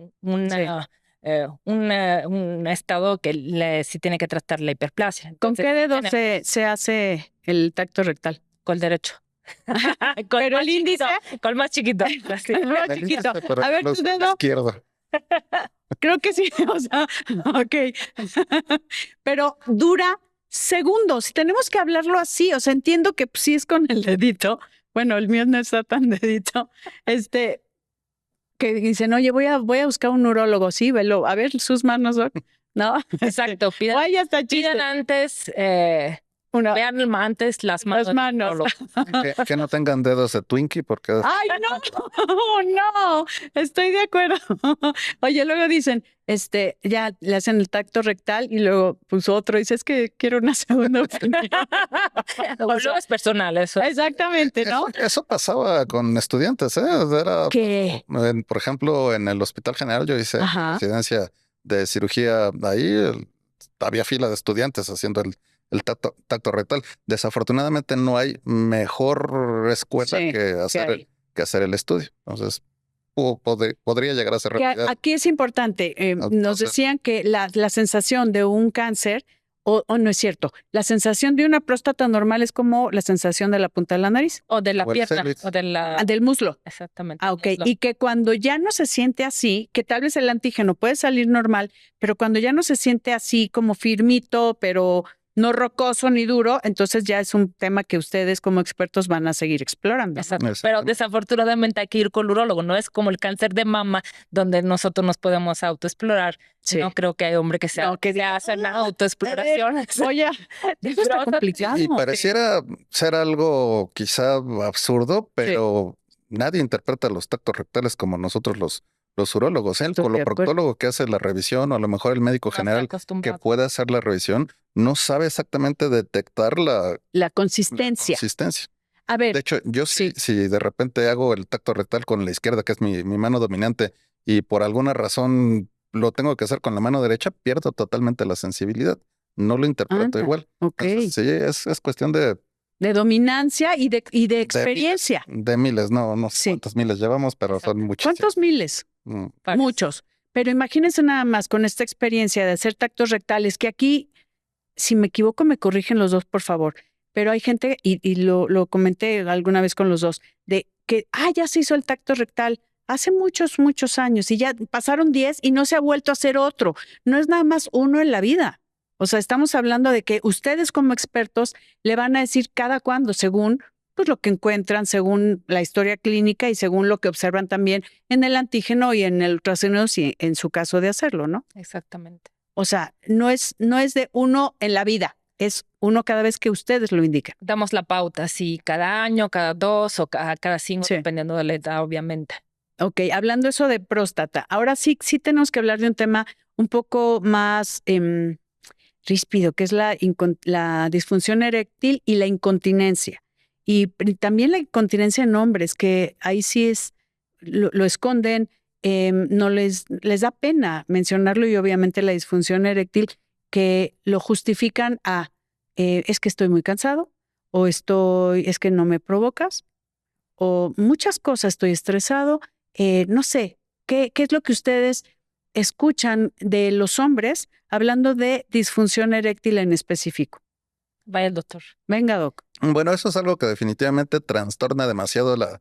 Speaker 3: un estado que sí tiene que tratar la hiperplasia.
Speaker 2: ¿Con
Speaker 3: Entonces,
Speaker 2: qué dedo se hace el tacto rectal?
Speaker 3: con el derecho.
Speaker 2: Pero el índice,
Speaker 3: Con el más chiquito. Así.
Speaker 2: el más
Speaker 1: El
Speaker 2: chiquito.
Speaker 1: índice, pero
Speaker 2: A ver,
Speaker 1: lo
Speaker 2: tu
Speaker 1: usa el
Speaker 2: dedo.
Speaker 1: izquierdo.
Speaker 2: Creo que sí, o sea, ok. Pero dura segundos. Tenemos que hablarlo así. O sea, entiendo que sí es con el dedito. Bueno, el mío no está tan dedito. Que dicen, oye, voy a buscar un urólogo. Sí, velo. A ver sus manos, Doc. ¿No?
Speaker 3: Exacto. Pidan,
Speaker 2: Ay, ya está chiste.
Speaker 3: pidan antes,
Speaker 2: Una-
Speaker 3: vean antes las manos.
Speaker 2: Las manos.
Speaker 1: Que no tengan dedos de Twinkie porque
Speaker 2: ¡Ay, no! No, estoy de acuerdo. Oye, luego dicen, ya le hacen el tacto rectal y luego pues otro dice, es que quiero una segunda opinión.
Speaker 3: Luego es personal eso.
Speaker 2: Exactamente, ¿no?
Speaker 1: eso pasaba con estudiantes, ¿eh? Era,
Speaker 2: ¿Qué?
Speaker 1: por ejemplo, en el Hospital General yo hice
Speaker 2: Ajá.
Speaker 1: residencia de cirugía ahí, había fila de estudiantes haciendo el tacto rectal. Desafortunadamente no hay mejor escuela
Speaker 2: Sí,
Speaker 1: que hacer el estudio. Entonces, podría llegar a ser
Speaker 2: Que
Speaker 1: realidad.
Speaker 2: aquí es importante, nos
Speaker 1: Entonces-
Speaker 2: decían que la sensación de un cáncer, o no es cierto, la sensación de una próstata normal es como la sensación de la punta de la nariz,
Speaker 3: O de la
Speaker 1: O el
Speaker 3: pierna.
Speaker 1: cervix.
Speaker 3: O de la.
Speaker 2: del muslo.
Speaker 3: Exactamente.
Speaker 2: Ah, ok.
Speaker 3: muslo.
Speaker 2: Y que cuando ya no se siente así, que tal vez el antígeno puede salir normal, pero cuando ya no se siente así como firmito, pero no rocoso ni duro, entonces ya es un tema que ustedes como expertos van a seguir explorando.
Speaker 3: Exacto. Pero
Speaker 1: Exactamente.
Speaker 3: desafortunadamente hay que ir con el urólogo. No es como el cáncer de mama donde nosotros nos podemos autoexplorar.
Speaker 2: Sí.
Speaker 3: No creo que hay hombre que
Speaker 2: No, que
Speaker 3: se
Speaker 2: diga,
Speaker 3: hacen
Speaker 2: "Ah,
Speaker 3: autoexploraciones.
Speaker 2: Oye, eso está complicado.
Speaker 1: Y pareciera ser algo quizá absurdo, pero nadie interpreta los tactos rectales como nosotros los urólogos. El
Speaker 2: Estoy de acuerdo.
Speaker 1: coloproctólogo que hace la revisión, o a lo mejor el médico
Speaker 3: No está
Speaker 1: general que
Speaker 3: acostumbrado.
Speaker 1: puede hacer la revisión, no sabe exactamente detectar la
Speaker 2: La consistencia.
Speaker 1: consistencia.
Speaker 2: A
Speaker 1: De
Speaker 2: ver,
Speaker 1: hecho, yo
Speaker 2: sí.
Speaker 1: si de repente hago el tacto rectal con la izquierda, que es mi mano dominante, y por alguna razón lo tengo que hacer con la mano derecha, pierdo totalmente la sensibilidad. No lo interpreto
Speaker 2: Anda,
Speaker 1: igual.
Speaker 2: ok.
Speaker 1: Entonces, sí, es cuestión de
Speaker 2: De dominancia y de experiencia.
Speaker 1: miles, no sé
Speaker 2: Sí.
Speaker 1: cuántos miles llevamos, pero son muchísimos.
Speaker 2: ¿Cuántos miles?
Speaker 3: Varios.
Speaker 2: Muchos. Pero imagínense nada más con esta experiencia de hacer tactos rectales, que aquí, si me equivoco, me corrigen los dos, por favor. Pero hay gente, y lo comenté alguna vez con los dos, de que, ya se hizo el tacto rectal. hace muchos, muchos años y ya pasaron 10 y no se ha vuelto a hacer otro. No es nada más uno en la vida. O sea, estamos hablando de que ustedes como expertos le van a decir cada cuándo, según pues, lo que encuentran, según la historia clínica y según lo que observan también en el antígeno y en el ultrasonido, si en su caso de hacerlo, ¿no?
Speaker 3: Exactamente.
Speaker 2: O sea, no es de uno en la vida, es uno cada vez que ustedes lo indican.
Speaker 3: Damos la pauta, si cada año, cada 2 o cada 5,
Speaker 2: Sí.
Speaker 3: dependiendo de la edad, obviamente.
Speaker 2: Ok, hablando eso de próstata, ahora sí tenemos que hablar de un tema un poco más ríspido, que es la disfunción eréctil y la incontinencia. Y también la incontinencia en hombres, que ahí sí lo esconden, no les da pena mencionarlo, y obviamente la disfunción eréctil, que lo justifican es que estoy muy cansado, o es que no me provocas, o muchas cosas, estoy estresado, no sé, ¿qué es lo que ustedes escuchan de los hombres hablando de disfunción eréctil en específico?
Speaker 3: Vaya el doctor.
Speaker 2: Venga, Doc.
Speaker 1: Bueno, eso es algo que definitivamente trastorna demasiado la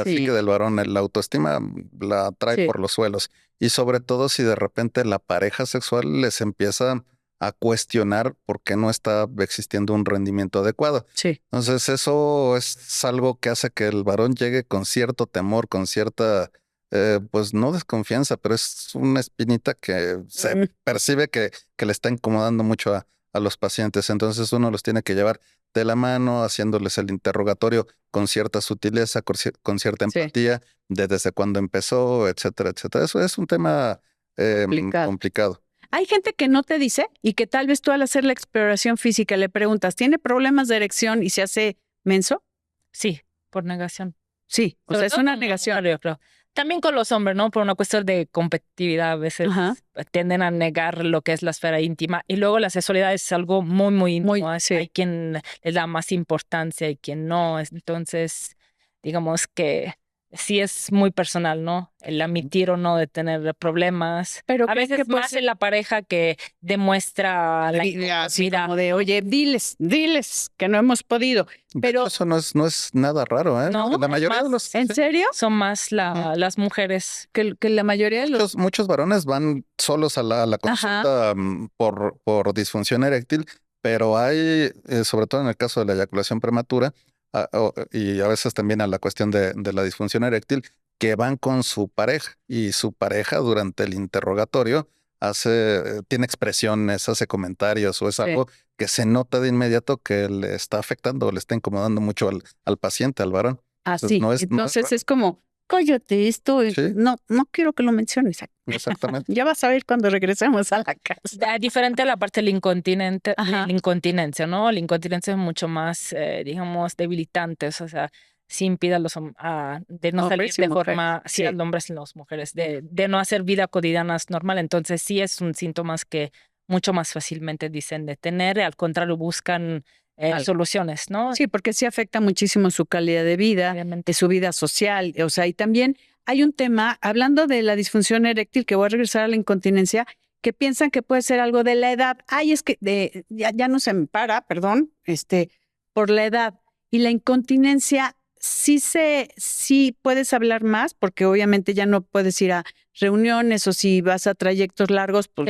Speaker 2: Sí.
Speaker 1: psique del varón. La autoestima la trae
Speaker 2: Sí.
Speaker 1: por los suelos. Y sobre todo si de repente la pareja sexual les empieza a cuestionar por qué no está existiendo un rendimiento adecuado.
Speaker 2: Sí.
Speaker 1: Entonces eso es algo que hace que el varón llegue con cierto temor, con cierta, pues no desconfianza, pero es una espinita que se percibe que le está incomodando mucho a los pacientes. Entonces uno los tiene que llevar de la mano, haciéndoles el interrogatorio con cierta sutileza, con cierta
Speaker 2: Sí.
Speaker 1: empatía, de desde cuándo empezó, etcétera, etcétera. Eso es un tema complicado.
Speaker 2: Hay gente que no te dice y que tal vez tú al hacer la exploración física le preguntas, ¿tiene problemas de erección y se hace menso?
Speaker 3: Sí, por negación.
Speaker 2: Sí, o sea, es una negación.
Speaker 3: Pero también con los hombres, ¿no? Por una cuestión de competitividad, a veces tienden a negar lo que es la esfera íntima. Y luego la sexualidad es algo muy, muy íntimo.
Speaker 2: Sí.
Speaker 3: Hay quien le da más importancia y quien no. Entonces, digamos que sí es muy personal, ¿no? El admitir o no de tener problemas.
Speaker 2: Pero
Speaker 3: a veces más en la pareja que demuestra la
Speaker 2: incapacidad. Como de, oye, diles que no hemos podido. Pero
Speaker 1: eso no es nada raro, ¿eh?
Speaker 3: No,
Speaker 1: la mayoría de los...
Speaker 2: ¿En serio?
Speaker 3: Son más las mujeres.
Speaker 2: Que la mayoría de los...
Speaker 1: Muchos varones van solos a la consulta por disfunción eréctil, pero hay, sobre todo en el caso de la eyaculación prematura, y a veces también a la cuestión de la disfunción eréctil, que van con su pareja, y su pareja durante el interrogatorio tiene expresiones, hace comentarios, o es algo que se nota de inmediato que le está afectando o le está incomodando mucho al paciente, al varón.
Speaker 2: Así. Entonces es como, cállate esto, no quiero que lo menciones.
Speaker 1: Exactamente.
Speaker 2: Ya vas a ver cuando regresemos a la casa.
Speaker 3: Diferente a la parte del la incontinencia, ¿no? La incontinencia es mucho más, digamos, debilitante, o sea, sí impide a los de no salir de forma, sí, a los hombres y las mujeres, de no hacer vida cotidiana normal. Entonces sí es un síntoma que mucho más fácilmente dicen de tener, al contrario buscan soluciones, ¿no?
Speaker 2: Sí, porque sí afecta muchísimo su calidad de vida, de su vida social, o sea, y también hay un tema, hablando de la disfunción eréctil, que voy a regresar a la incontinencia, que piensan que puede ser algo de la edad. Ay, es que ya no se me para, perdón, por la edad. Y la incontinencia sí puedes hablar más, porque obviamente ya no puedes ir a reuniones, o si vas a trayectos largos, pues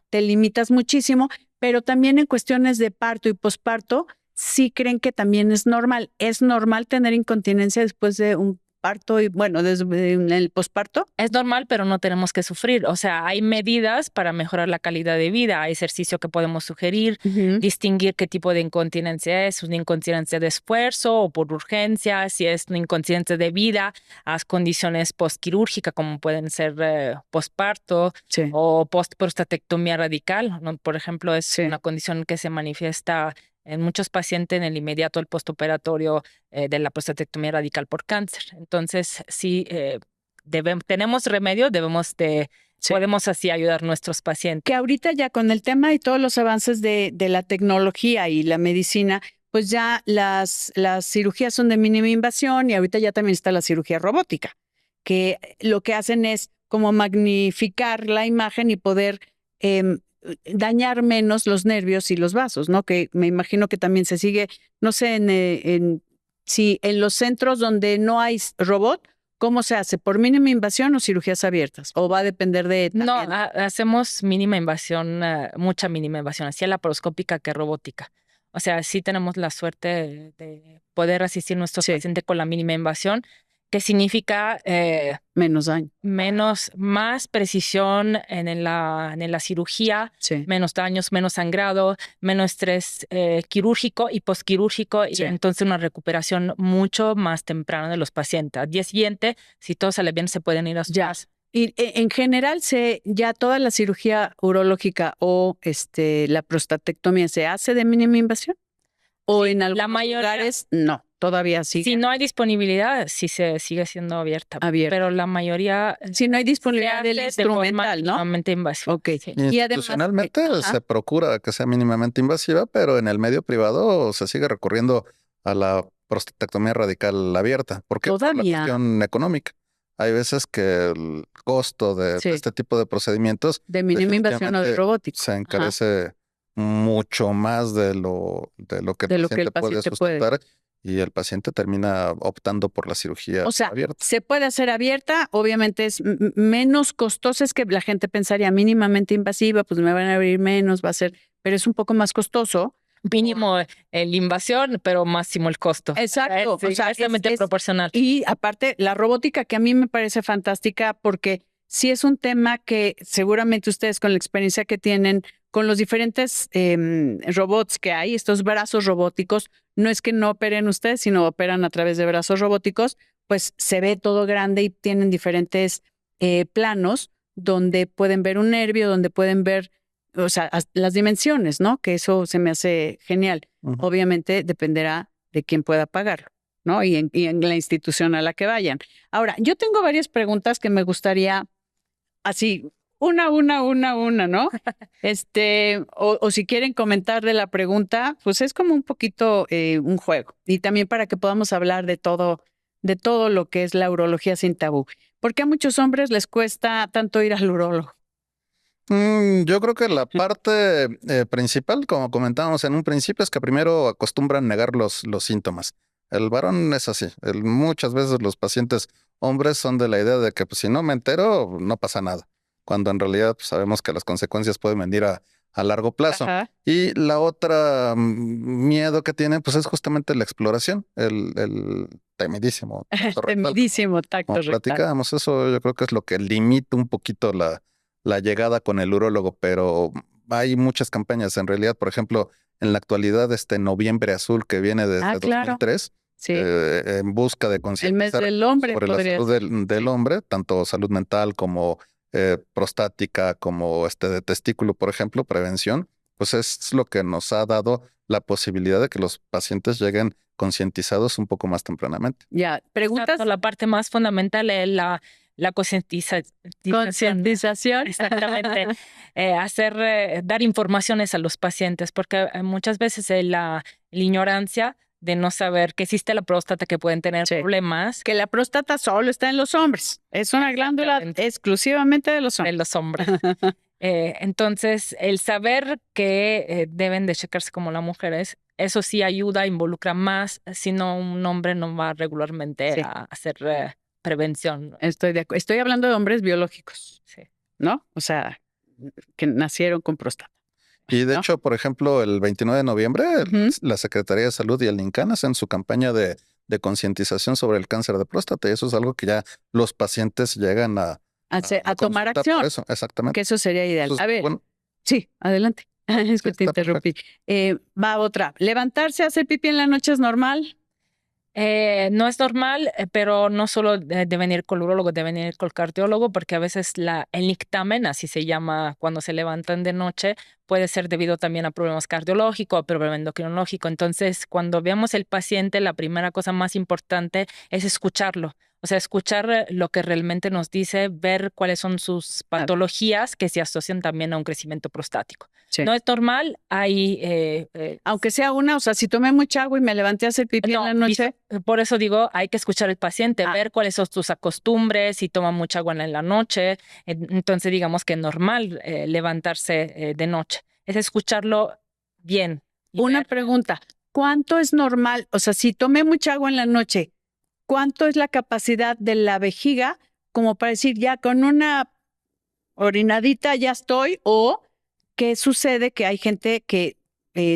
Speaker 2: te limitas muchísimo, pero también en cuestiones de parto y posparto, sí creen que también es normal. ¿Es normal tener incontinencia después de un parto y, bueno, desde el posparto?
Speaker 3: Es normal, pero no tenemos que sufrir. O sea, hay medidas para mejorar la calidad de vida, hay ejercicio que podemos sugerir, distinguir qué tipo de incontinencia es, una incontinencia de esfuerzo o por urgencia, si es una incontinencia debida a condiciones postquirúrgicas como pueden ser posparto o postprostatectomía radical, ¿no? Por ejemplo, es una condición que se manifiesta en muchos pacientes en el inmediato al postoperatorio de la prostatectomía radical por cáncer. Entonces, sí, tenemos remedio, podemos así ayudar a nuestros pacientes.
Speaker 2: Que ahorita ya con el tema y todos los avances de la tecnología y la medicina, pues ya las cirugías son de mínima invasión y ahorita ya también está la cirugía robótica, que lo que hacen es como magnificar la imagen y poder dañar menos los nervios y los vasos, ¿no? Que me imagino que también se sigue, no sé, si en los centros donde no hay robot ¿Cómo se hace? ¿Por mínima invasión o cirugías abiertas? ¿O va a depender de
Speaker 3: No,
Speaker 2: también?
Speaker 3: hacemos mínima invasión, mucha mínima invasión, así laparoscópica que robótica. O sea, sí tenemos la suerte de poder asistir a nuestro
Speaker 2: Sí.
Speaker 3: paciente con la mínima invasión, que significa
Speaker 2: Menos daño.
Speaker 3: más precisión en la cirugía,
Speaker 2: Sí.
Speaker 3: menos daños, menos sangrado, menos estrés quirúrgico y posquirúrgico,
Speaker 2: Sí.
Speaker 3: y entonces una recuperación mucho más temprana de los pacientes. Al día siguiente, si todo sale bien, se pueden ir a su
Speaker 2: Ya.
Speaker 3: casa.
Speaker 2: Y en general, ya toda la cirugía urológica o la prostatectomía se hace de mínima invasión. ¿O
Speaker 3: Sí,
Speaker 2: en
Speaker 3: la
Speaker 2: algunos
Speaker 3: mayoría-
Speaker 2: lugares no? Todavía sigue.
Speaker 3: Si no hay disponibilidad, sí se sigue siendo abierta.
Speaker 2: Abierta.
Speaker 3: Pero la mayoría
Speaker 2: Si no hay
Speaker 3: se
Speaker 2: disponibilidad del
Speaker 3: hace de forma
Speaker 2: instrumental, ¿no?
Speaker 3: mínimamente invasiva.
Speaker 2: Ok.
Speaker 3: Sí.
Speaker 2: Y además,
Speaker 1: Institucionalmente
Speaker 2: ajá.
Speaker 1: se procura que sea mínimamente invasiva, pero en el medio privado se sigue recurriendo a la prostatectomía radical abierta. ¿Por qué? Por la
Speaker 2: Todavía.
Speaker 1: cuestión económica. Hay veces que el costo de
Speaker 2: Sí.
Speaker 1: este tipo de procedimientos
Speaker 2: De mínima invasión o de
Speaker 1: definitivamente
Speaker 2: robótico.
Speaker 1: se
Speaker 2: Ajá.
Speaker 1: encarece mucho más de lo que
Speaker 2: De
Speaker 1: el
Speaker 2: lo que el
Speaker 1: paciente puede
Speaker 2: paciente puede.
Speaker 1: sustentar, y el paciente termina optando por la cirugía
Speaker 2: O sea,
Speaker 1: abierta.
Speaker 2: se puede hacer abierta, obviamente es menos costosa, es que la gente pensaría mínimamente invasiva, pues me van a abrir menos, va a ser, pero es un poco más costoso.
Speaker 3: Mínimo la invasión, pero máximo el costo.
Speaker 2: Exacto,
Speaker 3: Es
Speaker 2: o sea,
Speaker 3: exactamente proporcional.
Speaker 2: Y aparte, la robótica que a mí me parece fantástica porque sí es un tema que seguramente ustedes con la experiencia que tienen con los diferentes robots que hay, estos brazos robóticos, no es que no operen ustedes, sino operan a través de brazos robóticos, pues se ve todo grande y tienen diferentes planos donde pueden ver un nervio, donde pueden ver, o sea, las dimensiones, ¿no? Que eso se me hace genial.
Speaker 1: Ujú.
Speaker 2: Obviamente dependerá de quién pueda pagarlo, ¿no? Y en la institución a la que vayan. Ahora, yo tengo varias preguntas que me gustaría, así, una, ¿no? O si quieren comentar de la pregunta, pues es como un poquito un juego. Y también para que podamos hablar de todo lo que es la urología sin tabú. Porque a muchos hombres les cuesta tanto ir al urólogo.
Speaker 1: Yo creo que la parte principal, como comentábamos en un principio, es que primero acostumbran negar los síntomas. El varón es así. Muchas veces los pacientes hombres son de la idea de que pues, si no me entero, no pasa nada. Cuando en realidad pues, sabemos que las consecuencias pueden venir a largo plazo.
Speaker 2: Ajá.
Speaker 1: Y la otra miedo que tienen pues es justamente la exploración, el temidísimo tacto rectal.
Speaker 2: Temidísimo tacto
Speaker 1: Como
Speaker 2: rectal.
Speaker 1: platicábamos, eso yo creo que es lo que limita un poquito la llegada con el urólogo, pero hay muchas campañas en realidad. Por ejemplo, en la actualidad, Noviembre Azul que viene desde
Speaker 2: Claro.
Speaker 1: 2003,
Speaker 2: Sí.
Speaker 1: en busca de
Speaker 2: El mes
Speaker 1: concientizar
Speaker 2: del hombre
Speaker 1: sobre la
Speaker 2: podría
Speaker 1: salud del hombre, tanto salud mental como prostática, como de testículo, por ejemplo, prevención, pues es lo que nos ha dado la posibilidad de que los pacientes lleguen concientizados un poco más tempranamente.
Speaker 2: Ya, preguntas.
Speaker 3: Exacto, la parte más fundamental es la
Speaker 2: Concientización.
Speaker 3: Exactamente. Dar informaciones a los pacientes, porque muchas veces la ignorancia de no saber que existe la próstata, que pueden tener
Speaker 2: Sí.
Speaker 3: problemas
Speaker 2: Que la próstata solo está en los hombres. Es una glándula
Speaker 3: Exactamente.
Speaker 2: exclusivamente de los
Speaker 3: de
Speaker 2: hombres.
Speaker 3: los hombres. Entonces, el saber que deben de checarse como las mujeres, eso sí ayuda, involucra más, si no un hombre no va regularmente
Speaker 2: Sí.
Speaker 3: a hacer prevención.
Speaker 2: Estoy hablando de hombres biológicos,
Speaker 3: Sí.
Speaker 2: ¿no? O sea, que nacieron con próstata.
Speaker 1: Y de
Speaker 2: ¿no?
Speaker 1: hecho, por ejemplo, el 29 de noviembre,
Speaker 2: Ujú.
Speaker 1: la Secretaría de Salud y el INCAN hacen su campaña de concientización sobre el cáncer de próstata, y eso es algo que ya los pacientes llegan a
Speaker 2: Tomar
Speaker 1: consultar por
Speaker 2: acción,
Speaker 1: eso, exactamente.
Speaker 2: que eso sería ideal.
Speaker 1: Entonces,
Speaker 2: A ver,
Speaker 1: bueno,
Speaker 2: sí, adelante. Es que te
Speaker 1: está
Speaker 2: interrumpí. Va otra. ¿Levantarse a hacer pipí en la noche es normal?
Speaker 3: No es normal, pero no solo deben ir con el urólogo, deben ir con el cardiólogo, porque a veces el nictamen, así se llama cuando se levantan de noche, puede ser debido también a problemas cardiológicos, a problemas endocrinológicos. Entonces, cuando veamos el paciente, la primera cosa más importante es escucharlo. O sea, escuchar lo que realmente nos dice, ver cuáles son sus patologías que se asocian también a un crecimiento prostático.
Speaker 2: Sí.
Speaker 3: No es normal, hay...
Speaker 2: Aunque sea una, o sea, si tomé mucha agua y me levanté a hacer pipí en la noche.
Speaker 3: Por eso digo, hay que escuchar al paciente, ver cuáles son sus costumbres, si toma mucha agua en la noche. Entonces, digamos que es normal levantarse de noche. Es escucharlo bien.
Speaker 2: Una pregunta, ¿cuánto es normal? O sea, si tomé mucha agua en la noche, ¿cuánto es la capacidad de la vejiga como para decir ya con una orinadita ya estoy? O qué sucede que hay gente que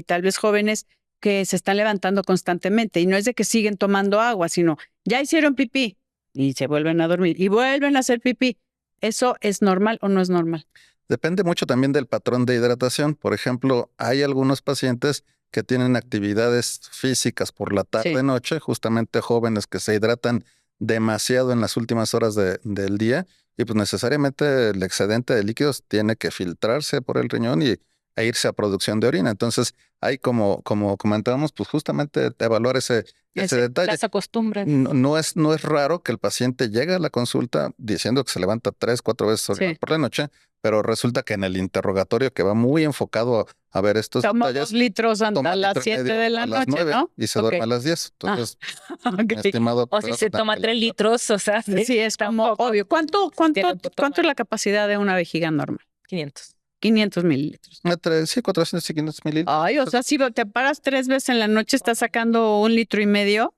Speaker 2: tal vez jóvenes que se están levantando constantemente y no es de que siguen tomando agua, sino ya hicieron pipí y se vuelven a dormir y vuelven a hacer pipí. ¿Eso es normal o no es normal?
Speaker 1: Depende mucho también del patrón de hidratación. Por ejemplo, hay algunos pacientes que tienen actividades físicas por la tarde-noche, justamente jóvenes que se hidratan demasiado en las últimas horas del día y pues necesariamente el excedente de líquidos tiene que filtrarse por el riñón e irse a producción de orina. Entonces, hay como comentábamos, pues justamente evaluar ese detalle.
Speaker 3: Las acostumbran.
Speaker 1: No es raro que el paciente llegue a la consulta diciendo que se levanta 3, 4 veces por la noche, pero resulta que en el interrogatorio, que va muy enfocado a ver estos
Speaker 2: Toma
Speaker 1: detalles,
Speaker 2: 2 litros a
Speaker 1: toma
Speaker 2: las
Speaker 1: litro y
Speaker 2: 7
Speaker 1: medio
Speaker 2: de la
Speaker 1: a las
Speaker 2: noche,
Speaker 1: 9
Speaker 2: ¿no?
Speaker 1: y se duerme a las 10. Entonces, mi estimado,
Speaker 3: O si se toma 3 litros, o sea,
Speaker 2: sí, es como obvio. ¿Cuánto es la capacidad de una vejiga normal?
Speaker 3: 500.
Speaker 2: 500 mililitros.
Speaker 1: Sí, 400 y 500 mililitros.
Speaker 2: Ay, o sea, si te paras 3 veces en la noche, estás sacando 1,5 litros.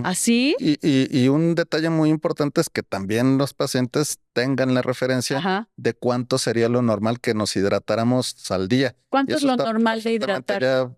Speaker 2: ¿Así?
Speaker 1: Y un detalle muy importante es que también los pacientes tengan la referencia de cuánto sería lo normal que nos hidratáramos al día.
Speaker 2: ¿Cuánto es lo normal de hidratar?
Speaker 1: Ya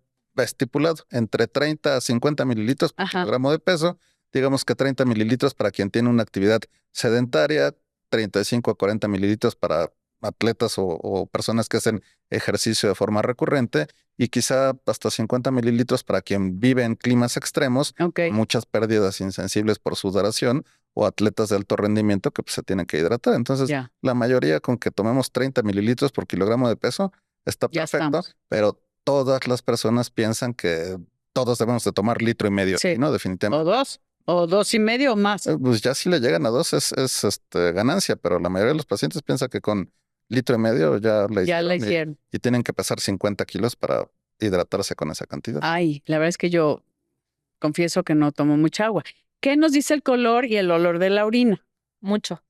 Speaker 1: estipulado, entre 30 a 50 mililitros por kilogramo de peso. Digamos que 30 mililitros para quien tiene una actividad sedentaria, 35 a 40 mililitros para atletas o personas que hacen ejercicio de forma recurrente y quizá hasta 50 mililitros para quien vive en climas extremos, con muchas pérdidas insensibles por sudoración o atletas de alto rendimiento que pues, se tienen que hidratar. Entonces, la mayoría con que tomemos 30 mililitros por kilogramo de peso está perfecto, pero todas las personas piensan que todos debemos de tomar 1,5 litros, ¿no? Definitivamente.
Speaker 2: O 2. O 2,5 o más.
Speaker 1: Pues ya si le llegan a 2 es ganancia, pero la mayoría de los pacientes piensa que con 1,5 litros ya la hicieron. Y tienen que pesar 50 kilos para hidratarse con esa cantidad.
Speaker 2: Ay, la verdad es que yo confieso que no tomo mucha agua. ¿Qué nos dice el color y el olor de la orina?
Speaker 3: Mucho.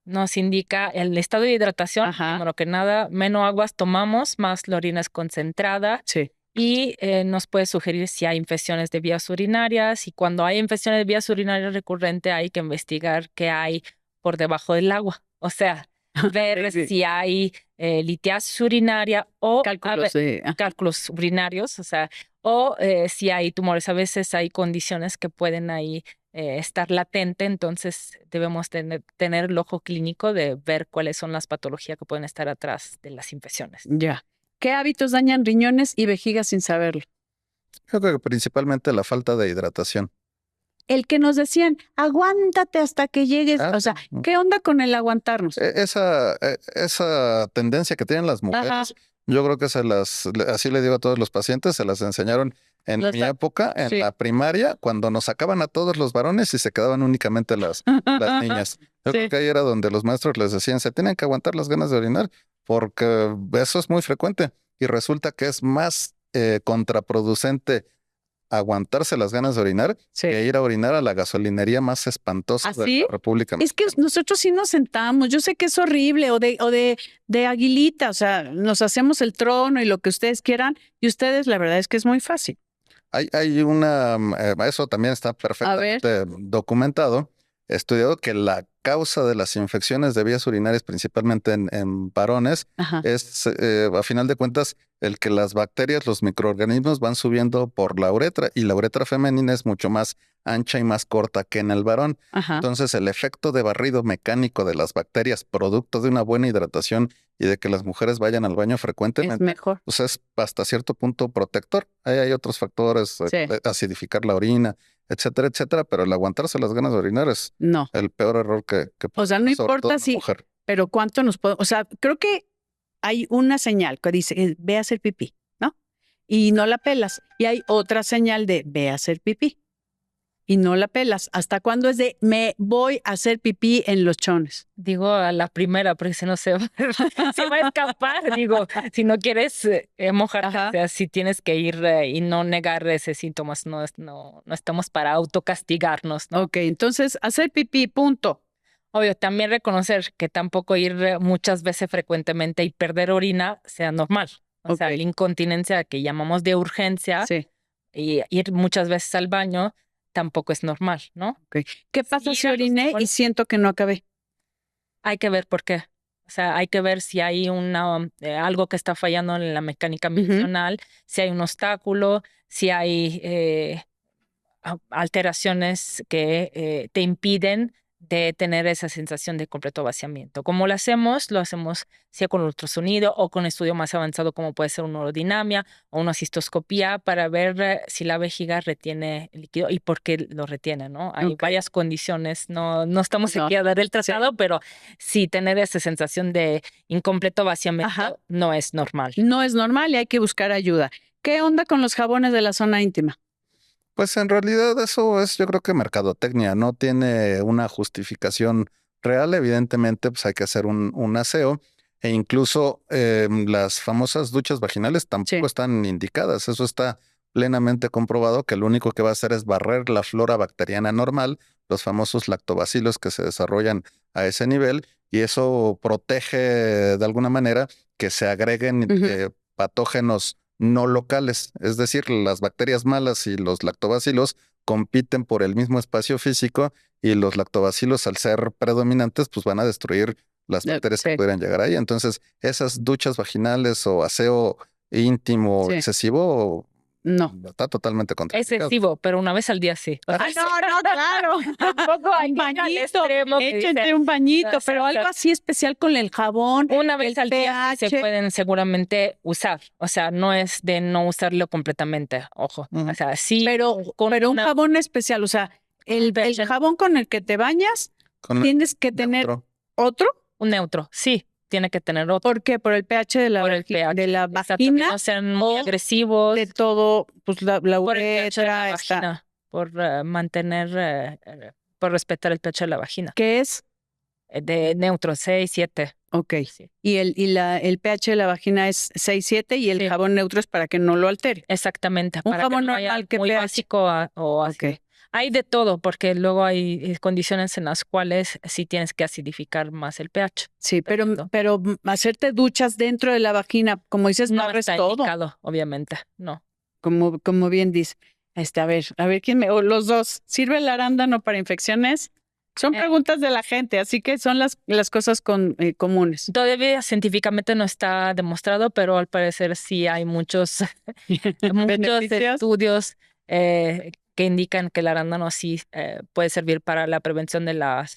Speaker 3: Nos indica el estado de hidratación. Primero que nada, menos aguas tomamos, más la orina es concentrada.
Speaker 2: Sí.
Speaker 3: Y nos puede sugerir si hay infecciones de vías urinarias. Y cuando hay infecciones de vías urinarias recurrentes, hay que investigar qué hay por debajo del agua. O sea, ver si hay litiasis urinaria o cálculos urinarios, o sea, o si hay tumores. A veces hay condiciones que pueden ahí estar latente, entonces debemos tener el ojo clínico de ver cuáles son las patologías que pueden estar atrás de las infecciones.
Speaker 2: Ya. ¿Qué hábitos dañan riñones y vejiga sin saberlo?
Speaker 1: Yo creo que principalmente la falta de hidratación.
Speaker 2: El que nos decían, aguántate hasta que llegues. O sea, ¿qué onda con el aguantarnos?
Speaker 1: Esa tendencia que tienen las mujeres, yo creo que así le digo a todos los pacientes, se las enseñaron en mi época, en la primaria, cuando nos sacaban a todos los varones y se quedaban únicamente las niñas. Yo creo que ahí era donde los maestros les decían, se tienen que aguantar las ganas de orinar, porque eso es muy frecuente y resulta que es más contraproducente aguantarse las ganas de orinar que ir a orinar a la gasolinería más espantosa de la República Mexicana.
Speaker 2: Es que nosotros sí nos sentamos, yo sé que es horrible, o de aguilita, o sea, nos hacemos el trono y lo que ustedes quieran, y ustedes la verdad es que es muy fácil.
Speaker 1: Hay eso también está perfectamente documentado, estudiado que la causa de las infecciones de vías urinarias, principalmente en varones, es, a final de cuentas, el que las bacterias, los microorganismos van subiendo por la uretra y la uretra femenina es mucho más ancha y más corta que en el varón. Entonces, el efecto de barrido mecánico de las bacterias, producto de una buena hidratación y de que las mujeres vayan al baño frecuentemente,
Speaker 2: es mejor.
Speaker 1: Pues es hasta cierto punto protector. Ahí hay otros factores, acidificar la orina, etcétera, etcétera, pero el aguantarse las ganas de orinar es el peor error que
Speaker 2: o sea, no importa si, pero cuánto nos puede, o sea, creo que hay una señal que dice, ve a hacer pipí, ¿no? Y no la pelas. Y hay otra señal de, ve a hacer pipí. Y no la pelas. ¿Hasta cuándo es de, me voy a hacer pipí en los chones?
Speaker 3: Digo a la primera, porque si no se va a escapar. Digo, si no quieres mojarte, o sea, si tienes que ir y no negar ese síntomas, no estamos para autocastigarnos, ¿no?
Speaker 2: Ok, entonces, hacer pipí, punto.
Speaker 3: Obvio, también reconocer que tampoco ir muchas veces frecuentemente y perder orina sea normal. O sea, la incontinencia que llamamos de urgencia y ir muchas veces al baño tampoco es normal, ¿no?
Speaker 2: ¿Qué pasa
Speaker 3: Sí,
Speaker 2: si
Speaker 3: a los
Speaker 2: oriné y
Speaker 3: hombres-
Speaker 2: siento que no acabé?
Speaker 3: Hay que ver por qué. O sea, hay que ver si hay algo que está fallando en la mecánica miccional, si hay un obstáculo, si hay alteraciones que te impiden de tener esa sensación de completo vaciamiento. ¿Cómo lo hacemos? Lo hacemos sea con ultrasonido o con estudio más avanzado como puede ser una urodinamia o una cistoscopía para ver si la vejiga retiene el líquido y por qué lo retiene, ¿no? Hay varias condiciones, no estamos aquí a dar el tratado, pero sí tener esa sensación de incompleto vaciamiento no es normal.
Speaker 2: No es normal y hay que buscar ayuda. ¿Qué onda con los jabones de la zona íntima?
Speaker 1: Pues en realidad eso es, yo creo que mercadotecnia, no tiene una justificación real. Evidentemente, pues hay que hacer un aseo e incluso las famosas duchas vaginales tampoco están indicadas. Eso está plenamente comprobado que lo único que va a hacer es barrer la flora bacteriana normal, los famosos lactobacilos que se desarrollan a ese nivel, y eso protege de alguna manera que se agreguen patógenos no locales, es decir, las bacterias malas y los lactobacilos compiten por el mismo espacio físico y los lactobacilos, al ser predominantes, pues van a destruir las bacterias que pudieran llegar ahí. Entonces, esas duchas vaginales o aseo íntimo excesivo está totalmente contraindicado.
Speaker 3: Excesivo, pero una vez al día sí.
Speaker 2: No, claro.
Speaker 3: Tampoco hay
Speaker 2: un bañito,
Speaker 3: extremo que
Speaker 2: échate
Speaker 3: dice,
Speaker 2: un bañito,
Speaker 3: o sea,
Speaker 2: pero algo así especial con el jabón.
Speaker 3: una vez al día
Speaker 2: pH.
Speaker 3: se pueden seguramente usar. O sea, no es de no usarlo completamente, ojo. O sea, sí.
Speaker 2: Pero un jabón especial, o sea, el jabón con el que te bañas, tienes que tener otro.
Speaker 3: Un neutro, sí. Tiene que tener otro.
Speaker 2: ¿Por qué? Por el pH de la, de la vagina.
Speaker 3: No sean muy agresivos.
Speaker 2: De todo, pues la
Speaker 3: por el pH de la
Speaker 2: uretra
Speaker 3: vagina, por mantener, por respetar el pH de la vagina.
Speaker 2: ¿Qué es?
Speaker 3: De neutro, 6, 7.
Speaker 2: Ok. Sí. Y el pH de la vagina es 6, 7 y el jabón neutro es para que no lo altere.
Speaker 3: Exactamente.
Speaker 2: Un
Speaker 3: para
Speaker 2: jabón
Speaker 3: que no
Speaker 2: normal que
Speaker 3: muy
Speaker 2: pH.
Speaker 3: básico o así. Okay. Hay de todo, porque luego hay condiciones en las cuales sí tienes que acidificar más el pH.
Speaker 2: Sí, pero hacerte duchas dentro de la vagina, como dices,
Speaker 3: no
Speaker 2: barres
Speaker 3: está
Speaker 2: todo.
Speaker 3: Indicado, obviamente, no.
Speaker 2: Como bien dice. A ver quién o los dos. ¿Sirve el arándano para infecciones? Son preguntas de la gente, así que son las cosas comunes.
Speaker 3: Todavía científicamente no está demostrado, pero al parecer sí hay muchos estudios que indican que el arándano sí puede servir para la prevención de la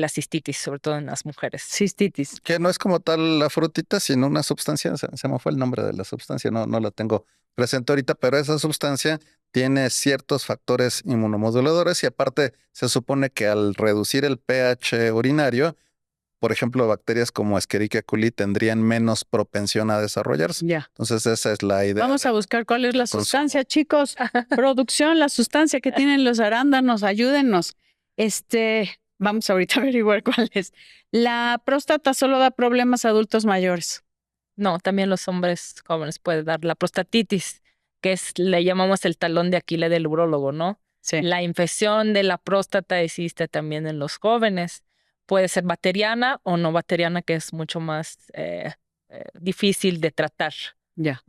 Speaker 3: cistitis, sobre todo en las mujeres.
Speaker 2: Cistitis.
Speaker 1: Que no es como tal la frutita, sino una sustancia, se me fue el nombre de la sustancia, no la tengo presente ahorita, pero esa sustancia tiene ciertos factores inmunomoduladores y aparte se supone que al reducir el pH urinario, por ejemplo, bacterias como Escherichia coli tendrían menos propensión a desarrollarse. Entonces esa es la idea.
Speaker 2: Vamos a buscar cuál es la sustancia, chicos. Producción, la sustancia que tienen los arándanos, ayúdennos. Vamos ahorita a averiguar cuál es. La próstata solo da problemas a adultos mayores.
Speaker 3: No, también los hombres jóvenes puede dar la prostatitis, que le llamamos el talón de Aquiles del urólogo, ¿no? Sí. La infección de la próstata existe también en los jóvenes. Puede ser bacteriana o no bacteriana, que es mucho más difícil de tratar.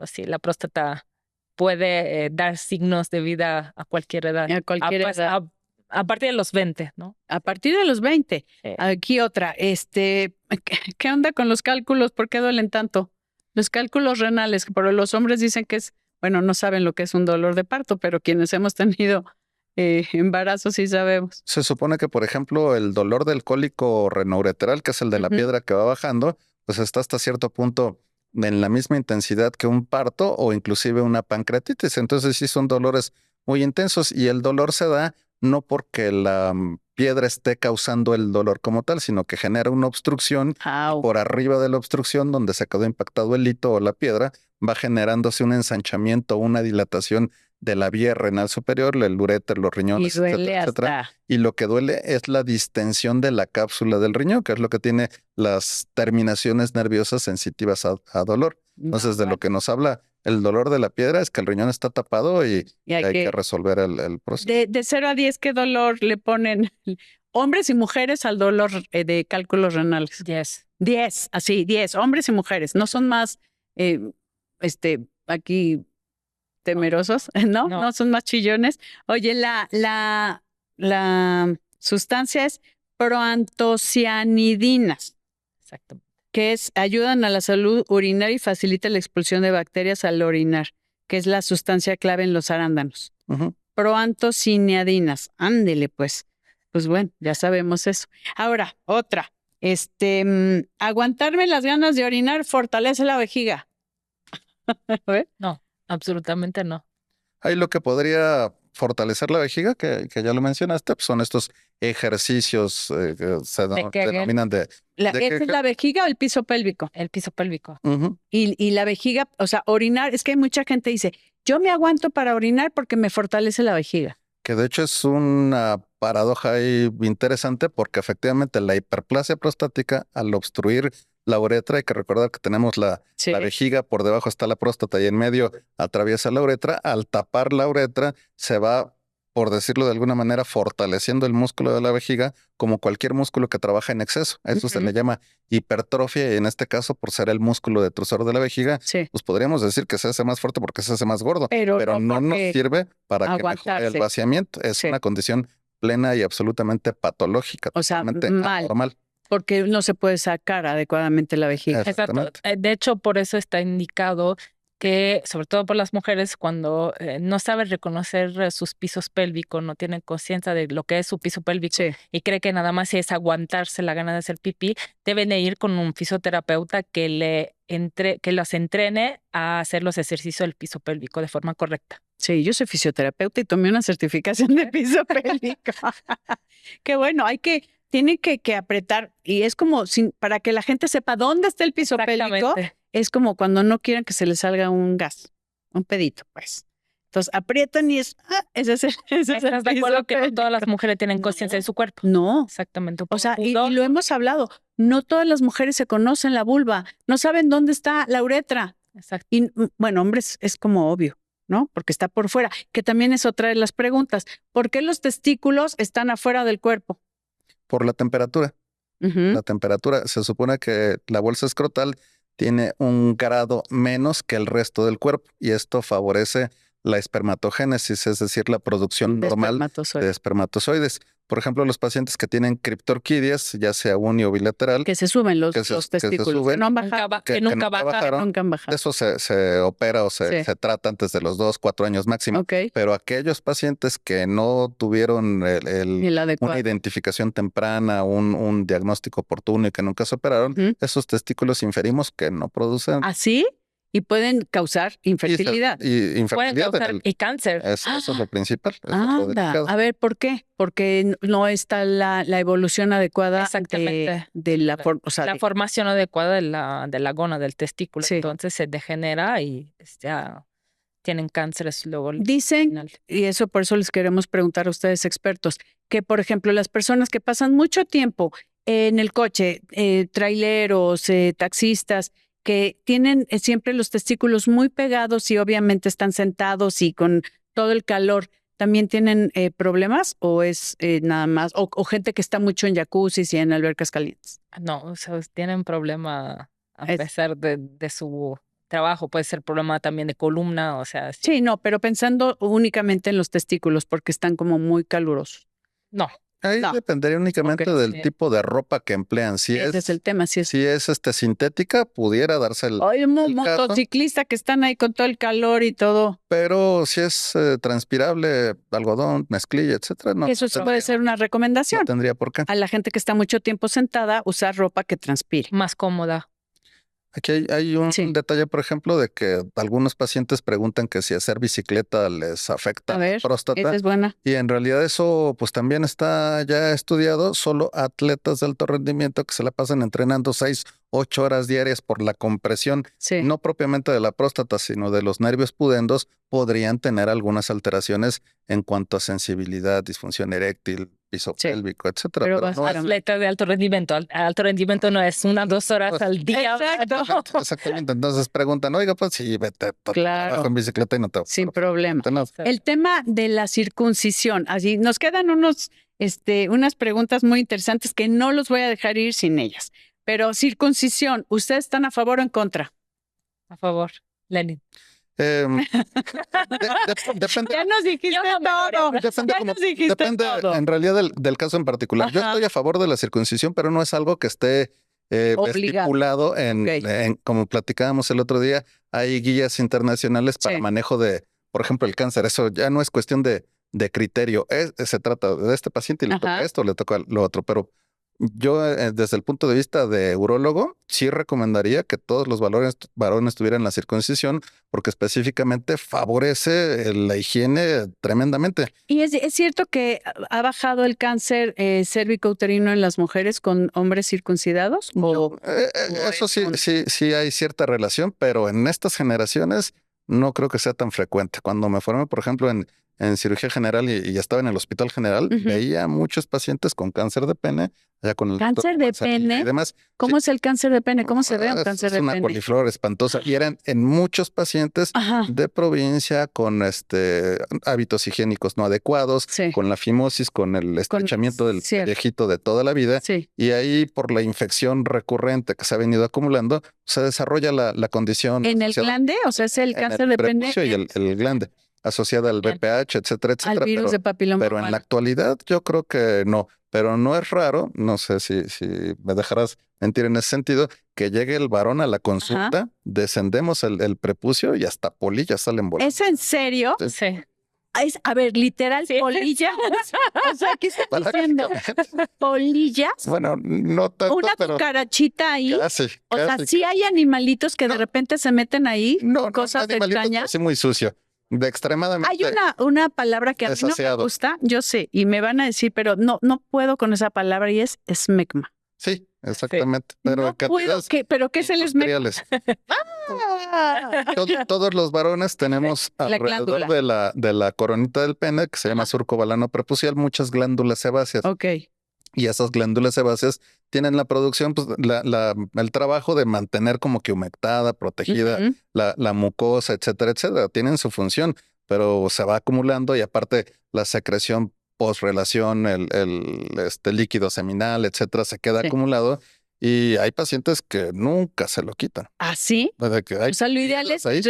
Speaker 3: Sí, la próstata puede dar signos de vida a cualquier edad.
Speaker 2: A cualquier edad.
Speaker 3: A partir de los 20, ¿no?
Speaker 2: A partir de los 20. Aquí otra. ¿Qué onda con los cálculos? ¿Por qué duelen tanto? Los cálculos renales, pero los hombres dicen que no saben lo que es un dolor de parto, pero quienes hemos tenido embarazos sí sabemos.
Speaker 1: Se supone que, por ejemplo, el dolor del cólico renoureteral, que es el de la piedra que va bajando, pues está hasta cierto punto en la misma intensidad que un parto o inclusive una pancreatitis. Entonces sí son dolores muy intensos y el dolor se da no porque la piedra esté causando el dolor como tal, sino que genera una obstrucción. Por arriba de la obstrucción, donde se quedó impactado el lito o la piedra, va generándose un ensanchamiento, una dilatación de la vía renal superior, el uréter, los riñones, etcétera. Y lo que duele es la distensión de la cápsula del riñón, que es lo que tiene las terminaciones nerviosas sensitivas a dolor. Entonces, de lo que nos habla el dolor de la piedra es que el riñón está tapado y hay que resolver el proceso.
Speaker 2: De 0 a 10, ¿qué dolor le ponen hombres y mujeres al dolor de cálculos renales?
Speaker 3: 10.
Speaker 2: 10, así, 10, hombres y mujeres. No son más, aquí temerosos, ¿no?
Speaker 3: No.
Speaker 2: No son más chillones. Oye, la sustancia es proantocianidinas,
Speaker 3: Exacto.
Speaker 2: que ayudan a la salud urinaria y facilita la expulsión de bacterias al orinar, que es la sustancia clave en los arándanos.
Speaker 1: Ujú.
Speaker 2: Proantocianidinas, ándele pues. Pues bueno, ya sabemos eso. Ahora, otra. Aguantarme las ganas de orinar fortalece la vejiga. A ver.
Speaker 3: No, absolutamente no.
Speaker 1: Ahí lo que podría fortalecer la vejiga, que ya lo mencionaste, pues son estos ejercicios que se
Speaker 3: Kegel.
Speaker 1: denominan de
Speaker 2: ¿Esa es
Speaker 1: Kegel.
Speaker 2: la vejiga o el piso pélvico?
Speaker 3: El piso pélvico.
Speaker 1: Ujú.
Speaker 2: Y la vejiga, o sea, orinar, es que hay mucha gente que dice, yo me aguanto para orinar porque me fortalece la vejiga.
Speaker 1: Que de hecho es una paradoja ahí interesante porque efectivamente la hiperplasia prostática al obstruir la uretra, hay que recordar que tenemos la
Speaker 2: Sí.
Speaker 1: vejiga, por debajo está la próstata y en medio atraviesa la uretra. Al tapar la uretra se va, por decirlo de alguna manera, fortaleciendo el músculo de la vejiga como cualquier músculo que trabaja en exceso. A eso se
Speaker 2: Ujú.
Speaker 1: le llama hipertrofia y en este caso, por ser el músculo detrusor de la vejiga,
Speaker 2: Sí.
Speaker 1: pues podríamos decir que se hace más fuerte porque se hace más gordo,
Speaker 2: Pero
Speaker 1: no nos
Speaker 2: porque
Speaker 1: sirve para que mejore el
Speaker 2: aguantarse.
Speaker 1: vaciamiento. Es
Speaker 2: Sí.
Speaker 1: una condición plena y absolutamente patológica,
Speaker 2: O sea,
Speaker 1: totalmente
Speaker 2: mal.
Speaker 1: anormal.
Speaker 2: Porque no se puede sacar adecuadamente la vejiga.
Speaker 3: Exacto.
Speaker 1: Exactamente.
Speaker 3: De hecho, por eso está indicado que, sobre todo por las mujeres, cuando no saben reconocer sus pisos pélvicos, no tienen conciencia de lo que es su piso pélvico
Speaker 2: Sí.
Speaker 3: y cree que nada más es aguantarse la gana de hacer pipí, deben de ir con un fisioterapeuta que las entrene a hacer los ejercicios del piso pélvico de forma correcta.
Speaker 2: Sí, yo soy fisioterapeuta y tomé una certificación de piso pélvico. Qué bueno, tiene que apretar y es como para que la gente sepa dónde está el piso pélvico,
Speaker 3: Exactamente.
Speaker 2: es como cuando no quieren que se les salga un gas, un pedito, pues. Entonces aprietan y ese es el
Speaker 3: ¿Estás de
Speaker 2: piso
Speaker 3: acuerdo que no
Speaker 2: pélvico.
Speaker 3: todas las mujeres tienen conciencia de su cuerpo?
Speaker 2: No,
Speaker 3: Exactamente.
Speaker 2: o sea, y
Speaker 3: Dos,
Speaker 2: lo hemos hablado, no todas las mujeres se conocen la vulva, no saben dónde está la uretra.
Speaker 3: exacto.
Speaker 2: Y bueno, hombres es como obvio, ¿no? Porque está por fuera, que también es otra de las preguntas. ¿Por qué los testículos están afuera del cuerpo?
Speaker 1: Por la temperatura.
Speaker 2: Ujú.
Speaker 1: La temperatura, se supone que la bolsa escrotal tiene un grado menos que el resto del cuerpo y esto favorece la espermatogénesis, es decir, la producción
Speaker 2: De
Speaker 1: normal
Speaker 2: espermatozoides.
Speaker 1: de espermatozoides. Por ejemplo, los pacientes que tienen criptorquidias, ya sea uni o bilateral,
Speaker 2: Que se suben los
Speaker 1: que se
Speaker 2: testículos,
Speaker 1: suben,
Speaker 2: que no han
Speaker 3: Nunca,
Speaker 2: bajado,
Speaker 3: que nunca bajaron.
Speaker 1: bajaron,
Speaker 2: nunca han bajado.
Speaker 1: eso se opera o
Speaker 2: Sí.
Speaker 1: se trata antes de los 2, 4 años máximo.
Speaker 2: Ok,
Speaker 1: Pero aquellos pacientes que no tuvieron
Speaker 2: y el
Speaker 1: una
Speaker 2: adecuado.
Speaker 1: identificación temprana, un diagnóstico oportuno y que nunca se operaron,
Speaker 2: Ujú.
Speaker 1: esos testículos inferimos que no producen
Speaker 2: ¿Así? Y pueden causar infertilidad.
Speaker 1: y
Speaker 3: Pueden
Speaker 1: infertilidad.
Speaker 3: causar y cáncer.
Speaker 1: Eso es lo principal. Eso es lo
Speaker 2: Anda,
Speaker 1: delicado.
Speaker 2: a ver, ¿por qué? Porque no está la evolución adecuada
Speaker 3: Exactamente.
Speaker 2: de la forma, o sea,
Speaker 3: La formación adecuada de la gona del testículo.
Speaker 2: Sí.
Speaker 3: Entonces se degenera y ya tienen cánceres luego. al
Speaker 2: dicen,
Speaker 3: final.
Speaker 2: y eso por eso les queremos preguntar a ustedes expertos, que por ejemplo las personas que pasan mucho tiempo en el coche, traileros, taxistas, que tienen siempre los testículos muy pegados y obviamente están sentados y con todo el calor, ¿también tienen problemas o es nada más, o gente que está mucho en jacuzzis y en albercas calientes?
Speaker 3: No, o sea, tienen problema a
Speaker 2: Es-
Speaker 3: pesar de su trabajo. Puede ser problema también de columna, o sea,
Speaker 2: Sí, no, pero pensando únicamente en los testículos porque están como muy calurosos.
Speaker 3: no.
Speaker 1: Ahí
Speaker 2: No.
Speaker 1: dependería únicamente
Speaker 2: Ok,
Speaker 1: del
Speaker 3: sí.
Speaker 1: tipo de ropa que emplean. Si
Speaker 2: Ese es el tema, sí es.
Speaker 1: si es sintética, pudiera darse el
Speaker 2: Oye, un
Speaker 1: el caso.
Speaker 2: motociclista que están ahí con todo el calor y todo.
Speaker 1: Pero si es transpirable, algodón, mezclilla, etcétera, no,
Speaker 2: Eso sí puede ser una
Speaker 1: no
Speaker 2: recomendación
Speaker 1: tendría por qué.
Speaker 2: a la gente que está mucho tiempo sentada, usar ropa que transpire.
Speaker 3: Más cómoda.
Speaker 1: Aquí hay un
Speaker 2: Sí.
Speaker 1: detalle, por ejemplo, de que algunos pacientes preguntan que si hacer bicicleta les afecta
Speaker 2: A
Speaker 1: la
Speaker 2: ver, esa
Speaker 1: próstata.
Speaker 2: es buena.
Speaker 1: Y en realidad eso pues también está ya estudiado. Solo atletas de alto rendimiento que se la pasan entrenando 6, 8 horas diarias por la compresión,
Speaker 2: Sí.
Speaker 1: no propiamente de la próstata, sino de los nervios pudendos, podrían tener algunas alteraciones en cuanto a sensibilidad, disfunción eréctil, piso
Speaker 2: Sí.
Speaker 1: pélvico, etcétera.
Speaker 2: Pero
Speaker 1: Pero
Speaker 2: vas
Speaker 1: no
Speaker 2: a-
Speaker 1: es-
Speaker 3: Atleta de alto rendimiento. Alto rendimiento no es 1, 2 horas
Speaker 1: Pues,
Speaker 3: al día.
Speaker 2: Exacto.
Speaker 1: Exactamente. Entonces preguntan, oiga, pues sí, vete
Speaker 2: Claro.
Speaker 1: trabajo en bicicleta y no te
Speaker 2: Sin problema.
Speaker 1: no,
Speaker 2: El tema de la circuncisión, así nos quedan unas preguntas muy interesantes que no los voy a dejar ir sin ellas. Pero circuncisión, ¿ustedes están a favor o en contra?
Speaker 3: A favor, Lenin.
Speaker 1: Depende.
Speaker 2: Ya nos dijiste
Speaker 3: Yo no me
Speaker 2: todo.
Speaker 1: Depende,
Speaker 2: Ya
Speaker 1: como-
Speaker 2: nos dijiste
Speaker 1: depende
Speaker 2: todo.
Speaker 1: en realidad del caso en particular. Yo
Speaker 2: Ajá.
Speaker 1: estoy a favor de la circuncisión, pero no es algo que esté
Speaker 2: Obligado.
Speaker 1: estipulado
Speaker 2: Ok.
Speaker 1: como platicábamos el otro día, hay guías internacionales para
Speaker 2: Sí.
Speaker 1: manejo de, por ejemplo, el cáncer. Eso ya no es cuestión de criterio. Se trata de este paciente y le toca
Speaker 2: Ajá.
Speaker 1: esto, le toca lo otro. Pero yo, desde el punto de vista de urólogo, sí recomendaría que todos los varones tuvieran la circuncisión, porque específicamente favorece la higiene tremendamente.
Speaker 2: ¿Y es cierto que ha bajado el cáncer cérvico-uterino en las mujeres con hombres circuncidados? ¿O
Speaker 1: Eso
Speaker 2: es
Speaker 1: sí,
Speaker 2: un-
Speaker 1: sí hay cierta relación, pero en estas generaciones no creo que sea tan frecuente. Cuando me formé, por ejemplo, en cirugía general y estaba en el hospital general,
Speaker 2: Ujú.
Speaker 1: veía muchos pacientes con cáncer de pene, ya con el doctor
Speaker 2: ¿Cáncer de
Speaker 1: Manzanilla
Speaker 2: pene?
Speaker 1: y demás.
Speaker 2: ¿Cómo es el cáncer de pene? ¿Cómo se ve un
Speaker 1: Es
Speaker 2: cáncer
Speaker 1: es
Speaker 2: de
Speaker 1: una
Speaker 2: pene?
Speaker 1: coliflor espantosa y eran en muchos pacientes
Speaker 2: Ajá.
Speaker 1: de provincia con hábitos higiénicos no adecuados,
Speaker 2: Sí.
Speaker 1: con la fimosis, con el estrechamiento del
Speaker 2: cierto.
Speaker 1: viejito de toda la vida.
Speaker 2: Sí.
Speaker 1: Y ahí, por la infección recurrente que se ha venido acumulando, se desarrolla la condición
Speaker 2: ¿En el
Speaker 1: asociada
Speaker 2: glande? O sea, es el
Speaker 1: en
Speaker 2: cáncer
Speaker 1: el
Speaker 2: de pene
Speaker 1: prepucio y el glande, asociada al BPH, etcétera,
Speaker 2: al
Speaker 1: etcétera.
Speaker 2: virus de papiloma
Speaker 1: Pero en la
Speaker 2: humano.
Speaker 1: actualidad yo creo que no. Pero no es raro, no sé si me dejarás mentir en ese sentido, que llegue el varón a la consulta, descendemos el prepucio y hasta polillas salen volando.
Speaker 2: ¿Es en serio?
Speaker 3: Sí.
Speaker 2: A ver, literal,
Speaker 3: Sí.
Speaker 2: polillas. O sea, ¿qué estás
Speaker 1: Para-
Speaker 2: diciendo? ¿Polillas?
Speaker 1: Bueno, no tanto,
Speaker 2: ¿Una
Speaker 1: pero
Speaker 2: cucarachita ahí?
Speaker 1: casi,
Speaker 2: O sea,
Speaker 1: casi.
Speaker 2: sí hay animalitos que de repente se meten ahí,
Speaker 1: No,
Speaker 2: cosas
Speaker 1: animalitos,
Speaker 2: extrañas.
Speaker 1: así muy sucio. De extremadamente.
Speaker 2: Hay una palabra que a mí no me
Speaker 1: desaseado.
Speaker 2: gusta, yo sé, y me van a decir, pero no puedo con esa palabra y es esmegma.
Speaker 1: Sí, exactamente. Pero
Speaker 2: No
Speaker 1: en
Speaker 2: puedo,
Speaker 1: cantidades
Speaker 2: ¿pero qué es el esmegma?
Speaker 1: industriales.
Speaker 2: Ah.
Speaker 1: Todos los varones tenemos
Speaker 2: La
Speaker 1: alrededor
Speaker 2: glándula.
Speaker 1: de la coronita del pene, que se llama
Speaker 2: Ajá.
Speaker 1: surco balano prepucial, muchas glándulas sebáceas.
Speaker 2: Ok.
Speaker 1: Y esas glándulas sebáceas tienen la producción, pues, el trabajo de mantener como que humectada, protegida
Speaker 2: Ujú.
Speaker 1: la mucosa, etcétera, etcétera. Tienen su función, pero se va acumulando y aparte la secreción post-relación, el líquido seminal, etcétera, se queda
Speaker 2: Sí.
Speaker 1: acumulado y hay pacientes que nunca se lo quitan.
Speaker 2: ¿Así?
Speaker 1: De que hay
Speaker 2: O sea, lo ideal es,
Speaker 1: ahí,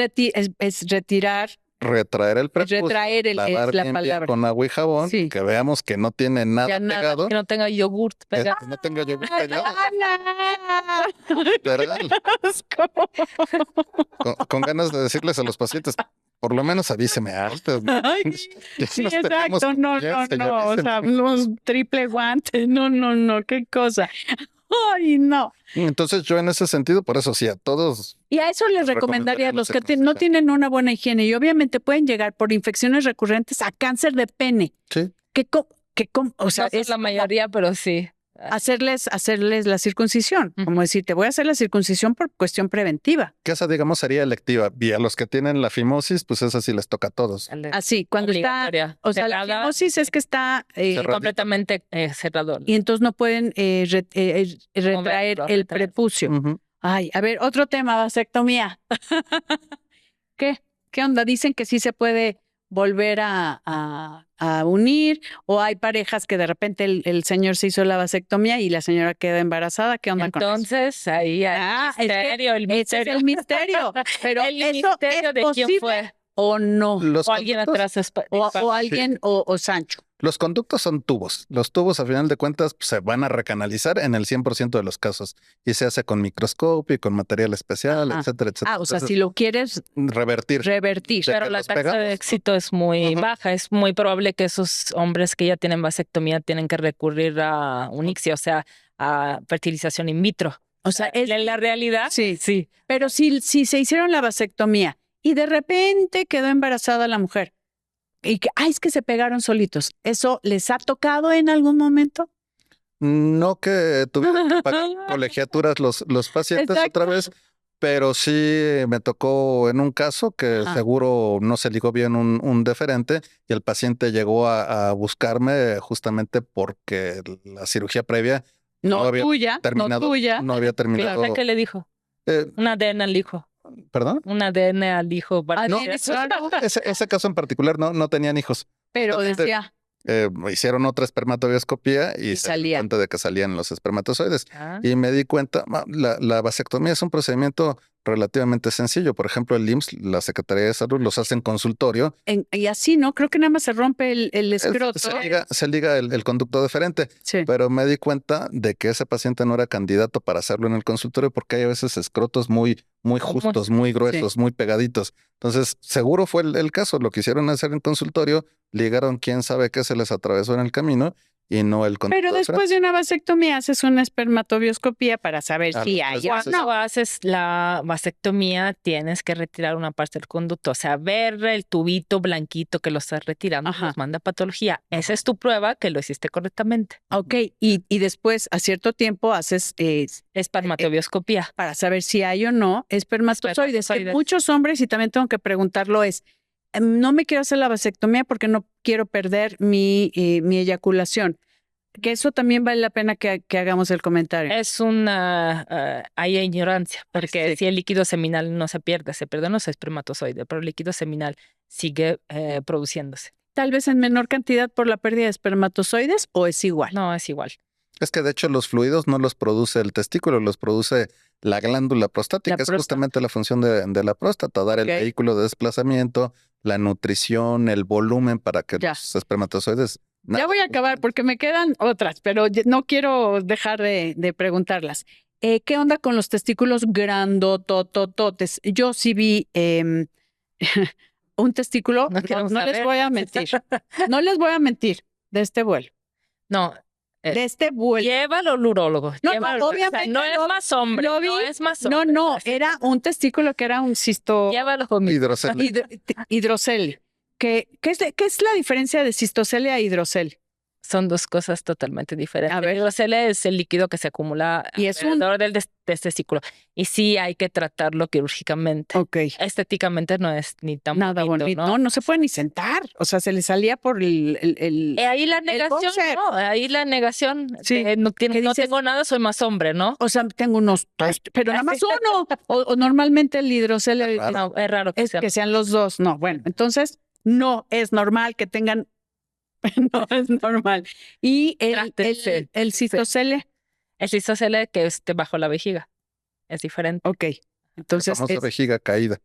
Speaker 2: es retirar,
Speaker 1: retraer el prepucio,
Speaker 2: retraer es
Speaker 1: lavar
Speaker 2: la
Speaker 1: bien
Speaker 2: palabra.
Speaker 1: con agua y jabón,
Speaker 2: Sí.
Speaker 1: que veamos que no tiene nada
Speaker 2: Ya nada,
Speaker 1: pegado,
Speaker 3: Que no tenga yogurt pegado.
Speaker 1: que no tenga yogur
Speaker 2: ¡Ay,
Speaker 1: pegado,
Speaker 2: Ana!
Speaker 1: ¿verdad?
Speaker 2: Asco.
Speaker 1: Con ganas de decirles a los pacientes, por lo menos avíseme antes.
Speaker 2: Ay,
Speaker 1: Ya
Speaker 2: sí,
Speaker 1: nos tenemos
Speaker 2: exacto, no,
Speaker 1: confianza, ya
Speaker 2: o
Speaker 1: avísenme.
Speaker 2: sea, los triple guantes, no, qué cosa. Ay, no.
Speaker 1: Entonces yo en ese sentido, por eso sí, a todos,
Speaker 2: Y a eso les
Speaker 1: Les
Speaker 2: recomendaría a
Speaker 1: recomendaría la
Speaker 2: los que no
Speaker 1: circuncisión.
Speaker 2: tienen una buena higiene y obviamente pueden llegar por infecciones recurrentes a cáncer de pene.
Speaker 1: sí,
Speaker 2: O sea,
Speaker 3: No son
Speaker 2: es
Speaker 3: la mayoría, pero sí.
Speaker 2: hacerles la circuncisión.
Speaker 3: Ujú.
Speaker 2: Como decir, te voy a hacer la circuncisión por cuestión preventiva.
Speaker 1: que esa digamos sería electiva. Y a los que tienen la fimosis, pues esa sí les toca a todos.
Speaker 2: Así, cuando está,
Speaker 3: Obligatoria.
Speaker 2: o sea, la
Speaker 3: Cerrada,
Speaker 2: fimosis es que está
Speaker 1: Cerradito.
Speaker 3: completamente cerrado.
Speaker 2: y entonces no pueden retraer
Speaker 3: Moverlo,
Speaker 2: el
Speaker 3: retraer.
Speaker 2: prepucio.
Speaker 1: Ujú.
Speaker 2: Ay, a ver, otro tema, vasectomía. ¿Qué? ¿Qué onda? Dicen que sí se puede volver a unir o hay parejas que de repente el señor se hizo la vasectomía y la señora queda embarazada. ¿Qué onda con eso?
Speaker 3: Entonces, ahí hay
Speaker 2: Ah, es que
Speaker 3: misterio, el
Speaker 2: Ese es
Speaker 3: misterio.
Speaker 2: el misterio. Pero
Speaker 3: El
Speaker 2: eso
Speaker 3: misterio
Speaker 2: es
Speaker 3: de quién
Speaker 2: posible
Speaker 3: fue.
Speaker 2: o no.
Speaker 1: Los
Speaker 3: O alguien
Speaker 1: conductos-
Speaker 3: atrás.
Speaker 2: O alguien o Sancho.
Speaker 1: Los conductos son tubos. Los tubos, a final de cuentas, pues, se van a recanalizar en el 100% de los casos. Y se hace con microscopio y con material especial,
Speaker 2: Ajá.
Speaker 1: etcétera, etcétera.
Speaker 2: Ah, o sea,
Speaker 1: Entonces,
Speaker 2: si lo quieres
Speaker 1: revertir.
Speaker 2: revertir.
Speaker 1: De
Speaker 3: Pero
Speaker 1: que
Speaker 3: la
Speaker 1: los
Speaker 3: tasa
Speaker 1: pegamos.
Speaker 3: de éxito es muy
Speaker 1: Ujú.
Speaker 3: baja. Es muy probable que esos hombres que ya tienen vasectomía tienen que recurrir a un ICSI, o sea, a fertilización in vitro.
Speaker 2: O sea, es
Speaker 3: En la realidad,
Speaker 2: sí.
Speaker 3: sí.
Speaker 2: Pero si se hicieron la vasectomía y de repente quedó embarazada la mujer y que, es que se pegaron solitos, ¿eso les ha tocado en algún momento?
Speaker 1: No que tuvieran que pagar colegiaturas los pacientes
Speaker 2: Exacto.
Speaker 1: otra vez, pero sí me tocó en un caso que
Speaker 2: Ajá.
Speaker 1: seguro no se ligó bien un deferente y el paciente llegó a buscarme justamente porque la cirugía previa
Speaker 2: No
Speaker 1: había
Speaker 2: tuya, no
Speaker 1: terminado,
Speaker 2: tuya.
Speaker 1: no había terminado.
Speaker 3: ¿Qué le dijo?
Speaker 1: Eh,
Speaker 3: Un ADN al hijo.
Speaker 1: ¿Perdón?
Speaker 3: Un ADN al hijo.
Speaker 2: No,
Speaker 1: Ese caso en particular no tenían hijos.
Speaker 2: pero
Speaker 1: Justamente,
Speaker 2: decía,
Speaker 1: hicieron otra espermatobioscopía y
Speaker 2: Y
Speaker 1: se dieron
Speaker 2: salía.
Speaker 1: cuenta de que salían los espermatozoides.
Speaker 3: Ah,
Speaker 1: Y me di cuenta, la vasectomía es un procedimiento relativamente sencillo. Por ejemplo, el IMSS, la Secretaría de Salud, los hace en consultorio.
Speaker 2: Y así, ¿no? Creo que nada más se rompe el
Speaker 1: Es-
Speaker 2: escroto.
Speaker 1: se liga el conducto deferente,
Speaker 2: Sí.
Speaker 1: pero me di cuenta de que ese paciente no era candidato para hacerlo en el consultorio porque hay a veces escrotos muy justos, muy gruesos, muy pegaditos. Entonces, seguro fue el caso. Lo quisieron hacer en consultorio, ligaron quién sabe qué se les atravesó en el camino y no el conducto
Speaker 2: Pero
Speaker 1: deferente.
Speaker 2: después de una vasectomía haces una espermatobioscopía para saber
Speaker 1: Ah,
Speaker 2: si hay o
Speaker 1: después
Speaker 3: Cuando
Speaker 2: no.
Speaker 3: haces la vasectomía, tienes que retirar una parte del conducto. O sea, ver el tubito blanquito que lo estás retirando
Speaker 2: Ajá.
Speaker 3: nos manda a patología. Esa es tu prueba que lo hiciste correctamente.
Speaker 2: Ok, y después a cierto tiempo haces
Speaker 3: Espermatobioscopía.
Speaker 2: para saber si hay o no espermatozoides. Que
Speaker 3: Espermatozoides.
Speaker 2: muchos hombres, y también tengo que preguntarlo, es, no me quiero hacer la vasectomía porque no quiero perder mi eyaculación. Que eso también vale la pena que hagamos el comentario.
Speaker 3: Es hay ignorancia, porque
Speaker 2: Sí.
Speaker 3: si el líquido seminal no se pierden los espermatozoides, pero el líquido seminal sigue produciéndose.
Speaker 2: Tal vez en menor cantidad por la pérdida de espermatozoides o es igual.
Speaker 3: No, es igual.
Speaker 1: Es que de hecho los fluidos no los produce el testículo, los produce la glándula prostática.
Speaker 2: La
Speaker 1: Es
Speaker 2: próstata.
Speaker 1: justamente la función de la próstata, dar el
Speaker 2: Ok.
Speaker 1: vehículo de desplazamiento, la nutrición, el volumen para que
Speaker 2: Ya.
Speaker 1: los espermatozoides...
Speaker 2: Ya voy a acabar porque me quedan otras, pero no quiero dejar de preguntarlas. ¿Qué onda con los testículos grandototototes? Yo sí vi un testículo,
Speaker 3: No queremos
Speaker 2: no les
Speaker 3: saber.
Speaker 2: voy a mentir, no les voy a mentir, de este vuelo,
Speaker 3: No,
Speaker 2: de este vuelo.
Speaker 3: llévalo al urólogo.
Speaker 2: No,
Speaker 3: llévalo. O sea,
Speaker 2: obviamente
Speaker 3: no es
Speaker 2: lo-
Speaker 3: más hombre.
Speaker 2: lo vi.
Speaker 3: No es más
Speaker 2: No,
Speaker 3: hombre.
Speaker 2: no,
Speaker 3: Así
Speaker 2: era un testículo que era un cisto
Speaker 3: Llévalo conmigo.
Speaker 1: Hidrocele.
Speaker 2: hidrocele. ¿Qué es la diferencia de cistocele a hidrocele?
Speaker 3: Son dos cosas totalmente diferentes.
Speaker 2: A ver.
Speaker 3: El hidrocele es el líquido que se acumula
Speaker 2: Y es
Speaker 3: alrededor del testículo. Y sí hay que tratarlo quirúrgicamente.
Speaker 2: Ok.
Speaker 3: Estéticamente no es ni tan
Speaker 2: Nada bonito.
Speaker 3: ¿no?
Speaker 2: No se puede ni sentar. O sea, se le salía por
Speaker 3: Ahí la negación,
Speaker 2: boxer.
Speaker 3: ¿no? Ahí la negación.
Speaker 2: Sí.
Speaker 3: No,
Speaker 2: ¿Qué
Speaker 3: no
Speaker 2: dices?
Speaker 3: tengo nada, soy más hombre, ¿no?
Speaker 2: O sea, tengo unos tres, pero nada más uno. O normalmente el hidrocele
Speaker 1: Claro.
Speaker 3: No, es raro que
Speaker 2: es
Speaker 3: sea.
Speaker 2: que sean los dos. No, bueno, entonces no es normal que tengan. No es normal. Y
Speaker 3: Trátense.
Speaker 2: el cistocele,
Speaker 3: El cistocele que esté bajo la vejiga. Es diferente.
Speaker 2: ok.
Speaker 1: La
Speaker 2: Entonces
Speaker 1: famosa vejiga caída.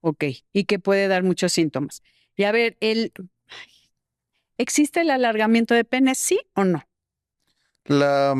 Speaker 2: ok. Y que puede dar muchos síntomas. Y a ver, ¿existe el alargamiento de pene, sí o no?
Speaker 1: La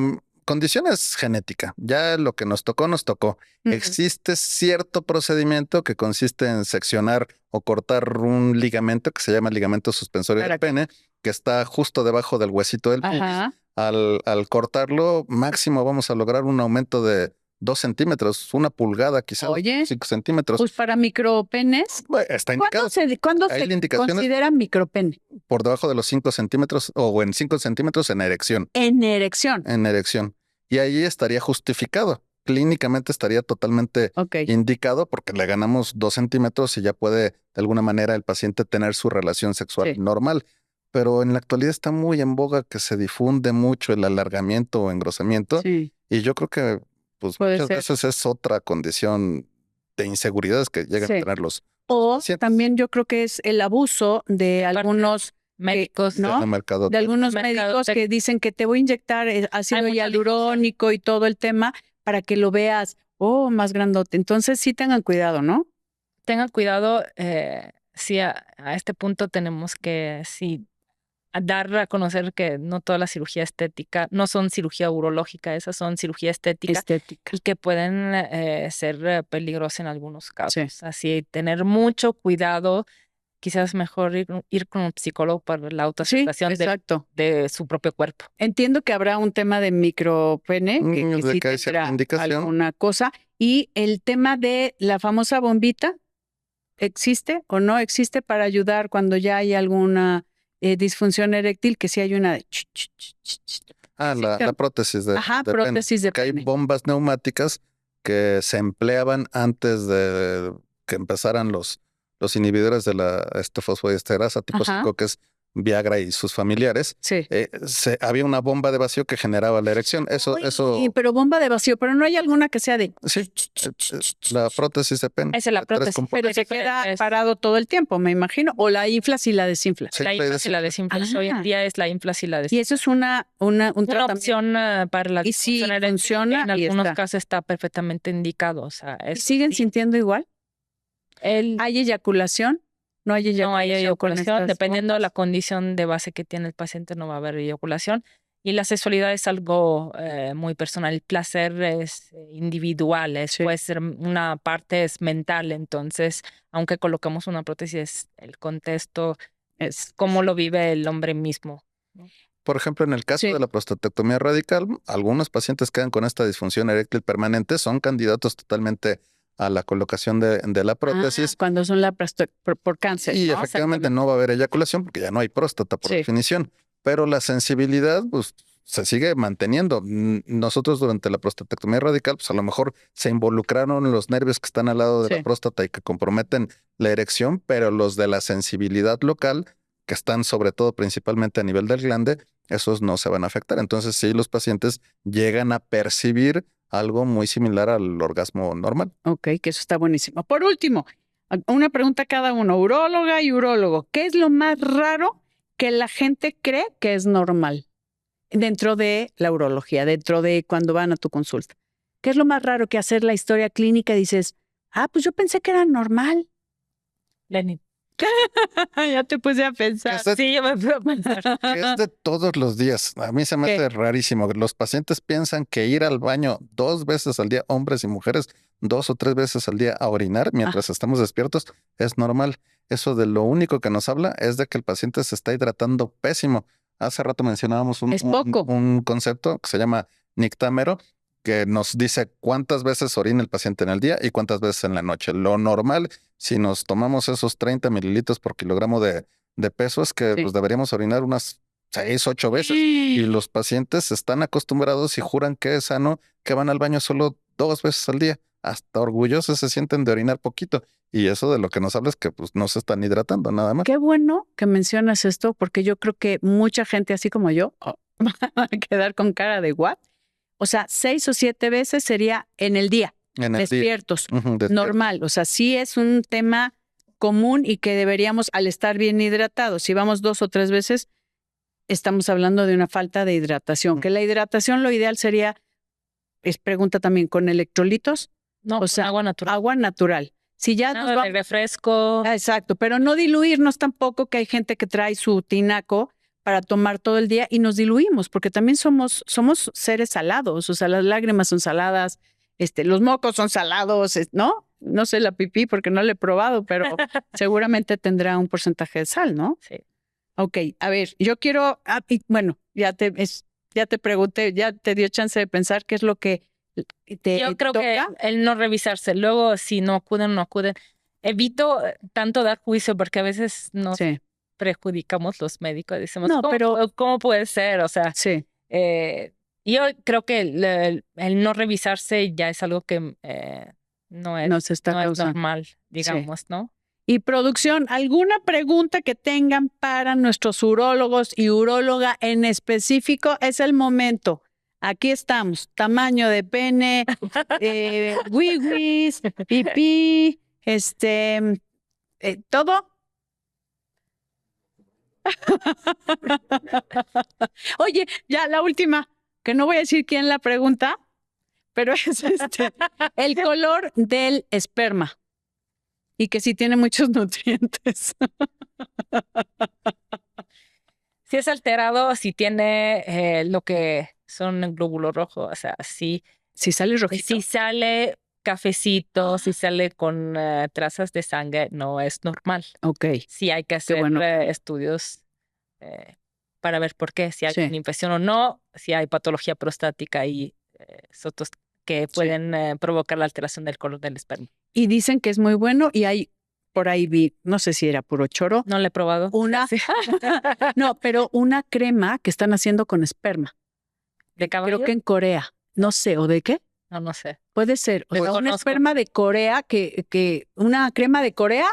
Speaker 1: condición es genética. Ya lo que nos tocó, nos tocó.
Speaker 2: Ujú.
Speaker 1: Existe cierto procedimiento que consiste en seccionar o cortar un ligamento que se llama ligamento suspensorio del
Speaker 2: Para-
Speaker 1: pene, que está justo debajo del huesito del pubis.
Speaker 2: Ajá.
Speaker 1: Al cortarlo, máximo vamos a lograr un aumento de 2 centímetros, 1 pulgada, quizás
Speaker 2: Oye,
Speaker 1: 5 centímetros.
Speaker 2: Pues para micropenes,
Speaker 1: Bueno, está indicado
Speaker 2: ¿cuándo
Speaker 1: Hay
Speaker 2: se
Speaker 1: la indicación
Speaker 2: considera micropene?
Speaker 1: por debajo de los 5 centímetros o en 5 centímetros en erección.
Speaker 2: En erección.
Speaker 1: Y ahí estaría justificado. Clínicamente estaría totalmente
Speaker 2: Ok.
Speaker 1: indicado porque le ganamos 2 centímetros y ya puede de alguna manera el paciente tener su relación sexual
Speaker 2: Sí.
Speaker 1: normal. Pero en la actualidad está muy en boga que se difunde mucho el alargamiento o engrosamiento
Speaker 2: Sí.
Speaker 1: y yo creo que pues
Speaker 2: Puede
Speaker 1: muchas
Speaker 2: ser.
Speaker 1: veces es otra condición de inseguridades que llegan
Speaker 2: Sí.
Speaker 1: a tener los
Speaker 2: O
Speaker 1: pacientes.
Speaker 2: también yo creo que es el abuso de
Speaker 3: Aparte,
Speaker 2: algunos
Speaker 3: Médicos.
Speaker 2: ¿no?
Speaker 1: de mercado.
Speaker 2: de algunos
Speaker 3: Mercado
Speaker 2: médicos que dicen que te voy a inyectar ácido
Speaker 3: mucha
Speaker 2: hialurónico y todo el tema para que lo veas, más grandote. Entonces sí tengan cuidado, ¿no?
Speaker 3: Tengan cuidado, sí, a este punto tenemos que sí dar a conocer que no toda la cirugía estética, no son cirugía urológica, esas son cirugía estética
Speaker 2: Estética.
Speaker 3: y que pueden ser peligrosas en algunos casos.
Speaker 2: Sí.
Speaker 3: Así, tener mucho cuidado, quizás mejor ir con un psicólogo para la
Speaker 2: Sí,
Speaker 3: autoaceptación
Speaker 2: exacto.
Speaker 3: de su propio cuerpo.
Speaker 2: Entiendo que habrá un tema de micropene, que
Speaker 1: De
Speaker 2: sí
Speaker 1: que hay cierta
Speaker 2: tendrá
Speaker 1: indicación.
Speaker 2: alguna cosa. Y el tema de la famosa bombita, ¿existe o no existe para ayudar cuando ya hay alguna disfunción eréctil? Que sí hay una de...
Speaker 1: La prótesis de
Speaker 2: Ajá,
Speaker 1: de pene.
Speaker 2: prótesis de
Speaker 1: Que hay
Speaker 2: pene.
Speaker 1: bombas neumáticas que se empleaban antes de que empezaran los inhibidores de la fosfodiesterasa tipo
Speaker 2: Ajá.
Speaker 1: 5, que es Viagra y sus familiares,
Speaker 2: Sí.
Speaker 1: había una bomba de vacío que generaba la erección. Eso,
Speaker 2: Sí, pero bomba de vacío, pero no hay alguna que sea de...
Speaker 1: sí, la prótesis de pene.
Speaker 3: Esa es la
Speaker 1: de tres
Speaker 3: prótesis.
Speaker 1: componentes.
Speaker 2: Pero se queda parado todo el tiempo, me imagino. O la inflas y la desinflas.
Speaker 1: Sí,
Speaker 3: La inflas y la desinflas. Hoy en día es la inflas y la
Speaker 2: Y
Speaker 3: desinflas.
Speaker 2: eso es un
Speaker 3: Una
Speaker 2: tratamiento.
Speaker 3: opción para la
Speaker 2: Y si
Speaker 3: disfunción eréctil,
Speaker 2: funciona,
Speaker 3: en
Speaker 2: y
Speaker 3: algunos
Speaker 2: está.
Speaker 3: casos está perfectamente indicado. O sea,
Speaker 2: ¿Y
Speaker 3: es,
Speaker 2: siguen
Speaker 3: sí.
Speaker 2: sintiendo igual? ¿Hay eyaculación? No hay eyaculación.
Speaker 3: No hay
Speaker 2: con
Speaker 3: eyaculación,
Speaker 2: estas
Speaker 3: dependiendo de la
Speaker 2: bombas?
Speaker 3: condición de base que tiene el paciente, no va a haber eyaculación. Y la sexualidad es algo muy personal. El placer es individual,
Speaker 2: Sí.
Speaker 3: puede ser una parte es mental. Entonces, aunque colocamos una prótesis, el contexto es cómo lo vive el hombre mismo.
Speaker 1: Por ejemplo, en el caso
Speaker 2: Sí.
Speaker 1: de la prostatectomía radical, algunos pacientes quedan con esta disfunción eréctil permanente, son candidatos totalmente a la colocación de la prótesis.
Speaker 2: Cuando son por cáncer.
Speaker 1: Y
Speaker 2: ¿no?
Speaker 1: efectivamente no va a haber eyaculación porque ya no hay próstata por
Speaker 2: Sí.
Speaker 1: definición, pero la sensibilidad pues, se sigue manteniendo. Nosotros durante la prostatectomía radical, pues a lo mejor se involucraron los nervios que están al lado de
Speaker 2: Sí.
Speaker 1: la próstata y que comprometen la erección, pero los de la sensibilidad local, que están sobre todo principalmente a nivel del glande, esos no se van a afectar. Entonces sí, los pacientes llegan a percibir algo muy similar al orgasmo normal.
Speaker 2: Ok, que eso está buenísimo. Por último, una pregunta a cada uno, uróloga y urólogo. ¿Qué es lo más raro que la gente cree que es normal dentro de la urología, dentro de cuando van a tu consulta? ¿Qué es lo más raro que hacer la historia clínica y dices, pues yo pensé que era normal?
Speaker 3: Lenin.
Speaker 2: Ya te puse a pensar.
Speaker 3: Sí, yo me puedo pensar.
Speaker 1: Que es de todos los días. A mí se me hace rarísimo. Los pacientes piensan que ir al baño 2 veces al día, hombres y mujeres, 2 o 3 veces al día a orinar mientras estamos despiertos, es normal. Eso de lo único que nos habla es de que el paciente se está hidratando pésimo. Hace rato mencionábamos
Speaker 2: Es poco.
Speaker 1: un concepto que se llama nictámero, que nos dice cuántas veces orina el paciente en el día y cuántas veces en la noche. Lo normal, si nos tomamos esos 30 mililitros por kilogramo de peso, es que
Speaker 2: Sí.
Speaker 1: pues deberíamos orinar unas 6, 8 veces. Y los pacientes están acostumbrados y juran que es sano, que van al baño solo 2 veces al día. Hasta orgullosos se sienten de orinar poquito. Y eso de lo que nos habla es que pues no se están hidratando nada más.
Speaker 2: Qué bueno que mencionas esto, porque yo creo que mucha gente, así como yo, va a quedar con cara de what. O sea, 6 o 7 veces sería en el día,
Speaker 1: En el día.
Speaker 2: despiertos,
Speaker 1: Despiertos.
Speaker 2: normal. O sea, sí es un tema común y que deberíamos, al estar bien hidratados, si vamos 2 o 3 veces, estamos hablando de una falta de hidratación. Que la hidratación lo ideal sería, es pregunta también, ¿con electrolitos?
Speaker 3: No,
Speaker 2: O sea,
Speaker 3: agua natural.
Speaker 2: Agua natural. Si ya
Speaker 3: Nada
Speaker 2: nos
Speaker 3: de
Speaker 2: vamos...
Speaker 3: refresco.
Speaker 2: Exacto, pero no diluirnos tampoco, que hay gente que trae su tinaco para tomar todo el día y nos diluimos, porque también somos seres salados, o sea, las lágrimas son saladas, los mocos son salados, ¿no? No sé la pipí porque no la he probado, pero seguramente tendrá un porcentaje de sal, ¿no?
Speaker 3: Sí.
Speaker 2: Ok, a ver, yo quiero, y bueno, ya te pregunté, ya te dio chance de pensar qué es lo que te
Speaker 3: Yo creo
Speaker 2: toca.
Speaker 3: que el no revisarse. Luego, si no acuden, no acuden. Evito tanto dar juicio porque a veces nos
Speaker 2: Sí,
Speaker 3: perjudicamos los médicos. Decimos,
Speaker 2: No,
Speaker 3: ¿cómo puede ser? O sea,
Speaker 2: sí,
Speaker 3: yo creo que el no revisarse ya es algo que no es,
Speaker 2: nos está
Speaker 3: no es
Speaker 2: causando.
Speaker 3: normal, digamos, ¿no?
Speaker 2: Y producción, ¿alguna pregunta que tengan para nuestros urólogos y uróloga en específico? Es el momento. Aquí estamos. Tamaño de pene, wiwis, pipí, todo. Oye, ya la última, que no voy a decir quién la pregunta, pero es el color del esperma. Y que sí tiene muchos nutrientes.
Speaker 3: Si es alterado, si tiene lo que son glóbulos rojos, o sea, si
Speaker 2: sale rojito.
Speaker 3: Si sale cafecito, si sale con trazas de sangre, no es normal.
Speaker 2: Ok.
Speaker 3: Sí hay que hacer estudios para ver por qué, si hay una infección o no, si hay patología prostática y otros que pueden provocar la alteración del color del esperma.
Speaker 2: Y dicen que es muy bueno y hay, por ahí vi, no sé si era puro choro.
Speaker 3: No le he probado.
Speaker 2: No, pero una crema que están haciendo con esperma.
Speaker 3: ¿De caballo?
Speaker 2: Creo que en Corea. No sé, ¿o de qué?
Speaker 3: No sé.
Speaker 2: Puede ser. O sea, una esperma de Corea una crema de Corea.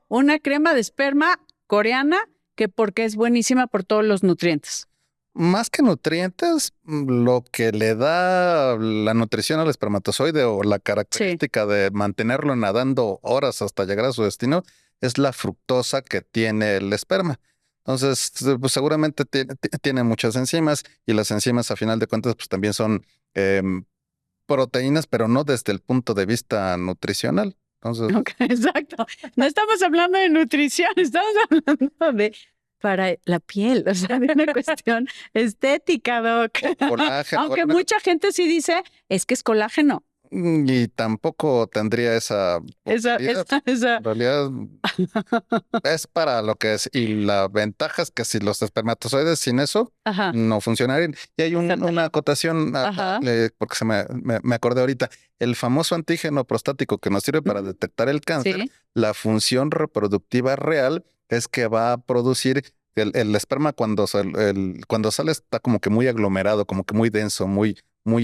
Speaker 2: Una crema de esperma coreana que porque es buenísima por todos los nutrientes.
Speaker 1: Más que nutrientes, lo que le da la nutrición al espermatozoide o la característica de mantenerlo nadando horas hasta llegar a su destino es la fructosa que tiene el esperma. Entonces, pues seguramente tiene muchas enzimas y las enzimas a final de cuentas pues también son proteínas, pero no desde el punto de vista nutricional. Entonces,
Speaker 2: Ok, exacto. No estamos hablando de nutrición, estamos hablando de para la piel, o sea, de una cuestión estética, Doc.
Speaker 1: colágeno.
Speaker 2: Aunque mucha gente sí dice, es que es colágeno.
Speaker 1: Y tampoco tendría esa posibilidad.
Speaker 2: Esa.
Speaker 1: En realidad es para lo que es. Y la ventaja es que si los espermatozoides sin eso
Speaker 2: Ajá.
Speaker 1: no funcionarían. Y hay una acotación,
Speaker 2: Ajá.
Speaker 1: porque me acordé ahorita, el famoso antígeno prostático que nos sirve para detectar el cáncer,
Speaker 2: Sí.
Speaker 1: la función reproductiva real es que va a producir el esperma cuando sale está como que muy aglomerado, como que muy denso, muy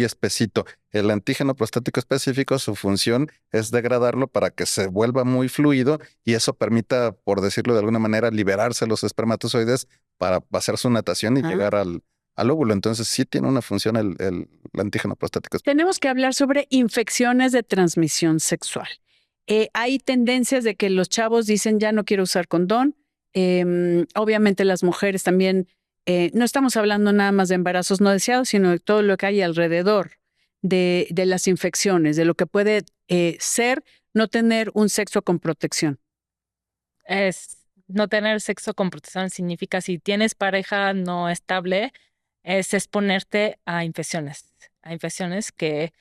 Speaker 1: espesito. El antígeno prostático específico, su función es degradarlo para que se vuelva muy fluido y eso permita, por decirlo de alguna manera, liberarse los espermatozoides para hacer su natación y llegar al óvulo. Entonces sí tiene una función el antígeno prostático específico.
Speaker 2: Tenemos que hablar sobre infecciones de transmisión sexual. Hay tendencias de que los chavos dicen ya no quiero usar condón. Obviamente las mujeres también, no estamos hablando nada más de embarazos no deseados, sino de todo lo que hay alrededor de las infecciones, de lo que puede ser no tener un sexo con protección.
Speaker 3: No tener sexo con protección significa si tienes pareja no estable, es exponerte a infecciones que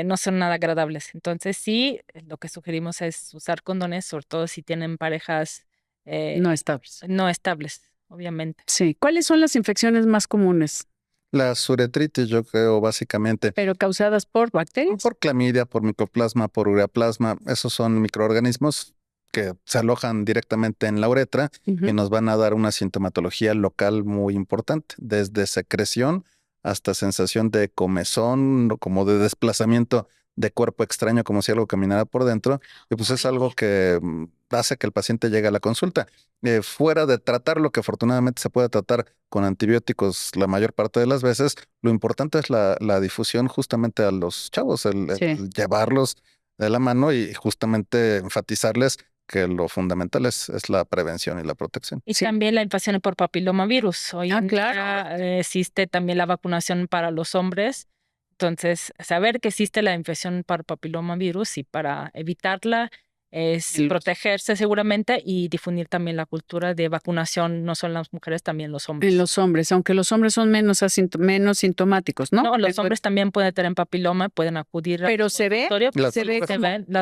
Speaker 3: no son nada agradables. Entonces sí, lo que sugerimos es usar condones, sobre todo si tienen parejas
Speaker 2: No estables.
Speaker 3: no estables, obviamente.
Speaker 2: Sí. ¿Cuáles son las infecciones más comunes?
Speaker 1: La uretritis, yo creo, básicamente.
Speaker 2: ¿Pero causadas por bacterias?
Speaker 1: Por clamidia, por micoplasma, por ureaplasma. Esos son microorganismos que se alojan directamente en la uretra y nos van a dar una sintomatología local muy importante, desde secreción hasta sensación de comezón, como de desplazamiento de cuerpo extraño, como si algo caminara por dentro. Y pues es algo que hace que el paciente llegue a la consulta. Fuera de tratarlo, que afortunadamente se puede tratar con antibióticos la mayor parte de las veces, lo importante es la difusión justamente a los chavos, el llevarlos de la mano y justamente enfatizarles que lo fundamental es la prevención y la protección.
Speaker 3: Y también la infección por papilomavirus. Hoy en
Speaker 2: claro.
Speaker 3: día, existe también la vacunación para los hombres. Entonces, saber que existe la infección por papilomavirus y para evitarla es protegerse seguramente y difundir también la cultura de vacunación, no solo las mujeres, también los hombres.
Speaker 2: En los hombres, aunque los hombres son menos sintomáticos, ¿no?
Speaker 3: No, los hombres también pueden tener papiloma, pueden acudir
Speaker 2: pero se ve,
Speaker 1: se ve.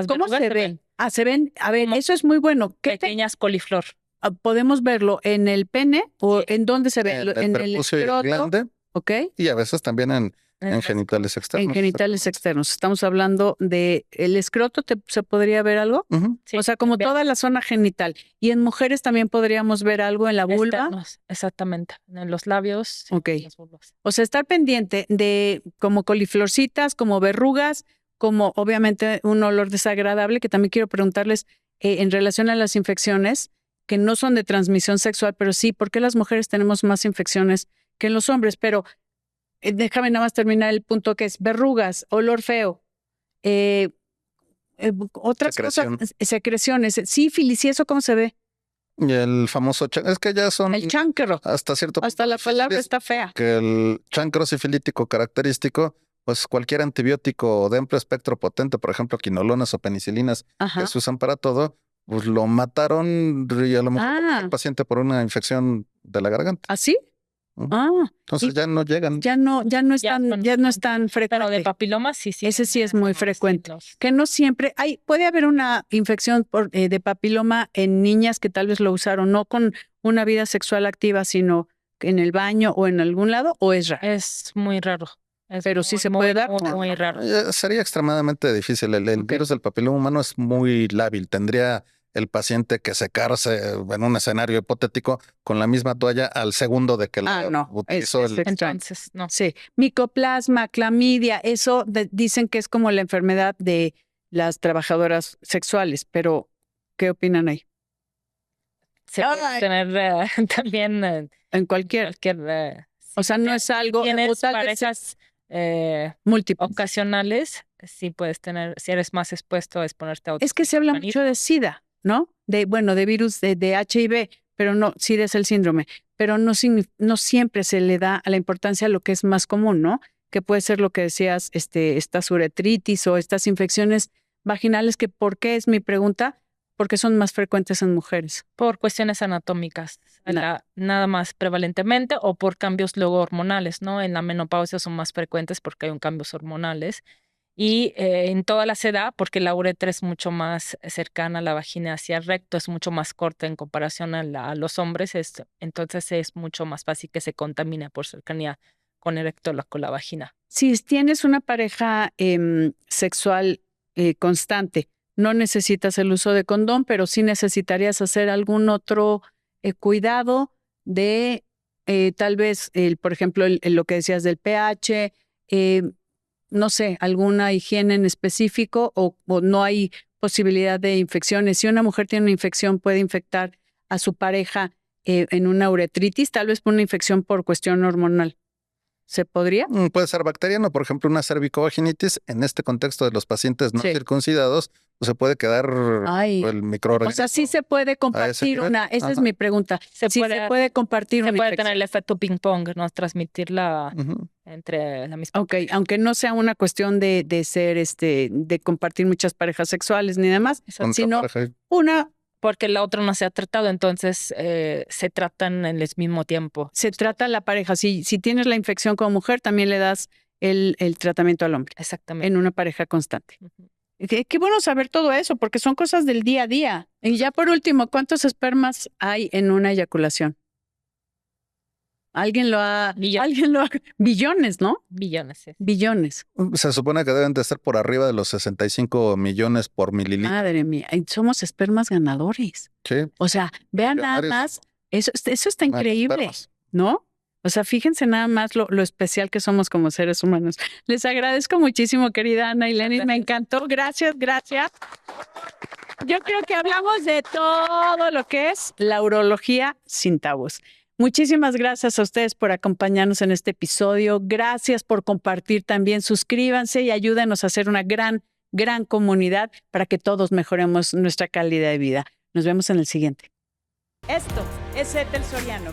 Speaker 2: ¿Cómo se ven? Se ven, a ver, eso es muy bueno.
Speaker 3: Pequeñas coliflor.
Speaker 2: ¿Podemos verlo en el pene o en dónde se ve?
Speaker 1: En el prepucio y el glande.
Speaker 2: ¿Ok?
Speaker 1: Y a veces también en genitales externos.
Speaker 2: En genitales externos. Estamos hablando de el escroto, ¿se podría ver algo?
Speaker 3: Sí,
Speaker 2: o sea, como toda la zona genital. Y en mujeres también podríamos ver algo en la vulva.
Speaker 3: Externos, exactamente. En los labios.
Speaker 2: Ok.
Speaker 3: En los bulbos.
Speaker 2: O sea, estar pendiente de como coliflorcitas, como verrugas, como obviamente un olor desagradable, que también quiero preguntarles en relación a las infecciones que no son de transmisión sexual, pero sí, ¿por qué las mujeres tenemos más infecciones que en los hombres? Pero déjame nada más terminar el punto que es verrugas, olor feo, otras cosas, secreciones, sífilis, ¿y eso cómo se ve?
Speaker 1: Y el famoso, es que ya son
Speaker 2: El chancro.
Speaker 1: hasta cierto punto.
Speaker 2: Hasta la palabra está fea.
Speaker 1: Que el chancro sifilítico característico, pues cualquier antibiótico de amplio espectro potente, por ejemplo, quinolonas o penicilinas, que se usan para todo, pues lo mataron y a lo mejor el paciente por una infección de la garganta.
Speaker 2: ¿Ah, sí?
Speaker 1: Entonces ya no llegan.
Speaker 2: Ya no es tan frecuente.
Speaker 3: Pero de papiloma sí.
Speaker 2: Ese sí es muy frecuente. Que no siempre puede haber una infección de papiloma en niñas que tal vez lo usaron no con una vida sexual activa, sino en el baño o en algún lado, ¿o es raro?
Speaker 3: Es muy raro.
Speaker 2: Pero sí se puede dar.
Speaker 3: Muy raro.
Speaker 1: Sería extremadamente difícil. El virus del papiloma humano es muy lábil. Tendría el paciente que secarse en un escenario hipotético con la misma toalla al segundo de que utilizó
Speaker 3: Entonces, no.
Speaker 2: Sí. Micoplasma, clamidia, eso dicen que es como la enfermedad de las trabajadoras sexuales, pero ¿qué opinan ahí?
Speaker 3: Se puede
Speaker 2: Ay.
Speaker 3: tener también
Speaker 2: En cualquier. O sea, no es algo.
Speaker 3: Tienes
Speaker 2: o tal vez
Speaker 3: parejas
Speaker 2: múltiples.
Speaker 3: ocasionales, sí puedes tener, si eres más expuesto a exponerte a otro
Speaker 2: Es que se habla
Speaker 3: organismo.
Speaker 2: mucho de SIDA, ¿no? De virus de HIV, pero no, SIDA es el síndrome, pero no siempre se le da a la importancia a lo que es más común, ¿no? Que puede ser lo que decías, estas uretritis o estas infecciones vaginales, que ¿por qué es mi pregunta? Porque son más frecuentes en mujeres.
Speaker 3: Por cuestiones anatómicas, nada más prevalentemente, o por cambios luego hormonales, ¿no? En la menopausia son más frecuentes porque hay un cambios hormonales. Y en toda la edad, porque la uretra es mucho más cercana a la vagina hacia el recto, es mucho más corta en comparación a los hombres, entonces es mucho más fácil que se contamine por cercanía con el recto con la vagina.
Speaker 2: Si tienes una pareja sexual constante, no necesitas el uso de condón, pero sí necesitarías hacer algún otro cuidado de tal vez, por ejemplo, lo que decías del pH, no sé, alguna higiene en específico o no hay posibilidad de infecciones. Si una mujer tiene una infección, puede infectar a su pareja en una uretritis, tal vez por una infección por cuestión hormonal. ¿Se podría?
Speaker 1: Puede ser bacteriano, por ejemplo, una cervicovaginitis. En este contexto de los pacientes no
Speaker 2: Sí.
Speaker 1: circuncidados, pues se puede quedar
Speaker 2: Ay.
Speaker 1: el microorganismo.
Speaker 2: O sea, sí se puede compartir
Speaker 1: nivel.
Speaker 2: esa es
Speaker 1: Ajá.
Speaker 2: mi pregunta.
Speaker 3: Se
Speaker 2: Sí
Speaker 3: puede-
Speaker 2: se puede compartir
Speaker 3: Se
Speaker 2: una
Speaker 3: puede
Speaker 2: infección.
Speaker 3: tener el efecto ping-pong, ¿no? Transmitirla
Speaker 1: Ujú.
Speaker 3: entre la misma.
Speaker 2: Ok, aunque no sea una cuestión de ser, de compartir muchas parejas sexuales ni demás,
Speaker 1: Con
Speaker 2: sino
Speaker 1: otra pareja.
Speaker 2: una,
Speaker 3: Porque la otra no se ha tratado, entonces se tratan en el mismo tiempo.
Speaker 2: se trata la pareja. Si tienes la infección como mujer, también le das el tratamiento al hombre
Speaker 3: Exactamente.
Speaker 2: en una pareja constante.
Speaker 3: Ujú.
Speaker 2: Qué bueno saber todo eso, porque son cosas del día a día. Y ya por último, ¿cuántos espermas hay en una eyaculación? Billones, ¿no?
Speaker 3: Billones, sí.
Speaker 2: Billones.
Speaker 1: Se supone que deben de estar por arriba de los 65 millones por mililitro.
Speaker 2: Madre mía, y somos espermas ganadores.
Speaker 1: Sí.
Speaker 2: O sea, vean nada
Speaker 1: Millonarios.
Speaker 2: más, eso está increíble,
Speaker 1: Espermas.
Speaker 2: ¿no? O sea, fíjense nada más lo especial que somos como seres humanos. Les agradezco muchísimo, querida Ana y Lenis, me
Speaker 3: Gracias.
Speaker 2: encantó. Gracias. Yo creo que hablamos de todo lo que es la urología sin tabús. Muchísimas gracias a ustedes por acompañarnos en este episodio. Gracias por compartir también. Suscríbanse y ayúdenos a hacer una gran comunidad para que todos mejoremos nuestra calidad de vida. Nos vemos en el siguiente.
Speaker 4: Esto es Ethel Soriano.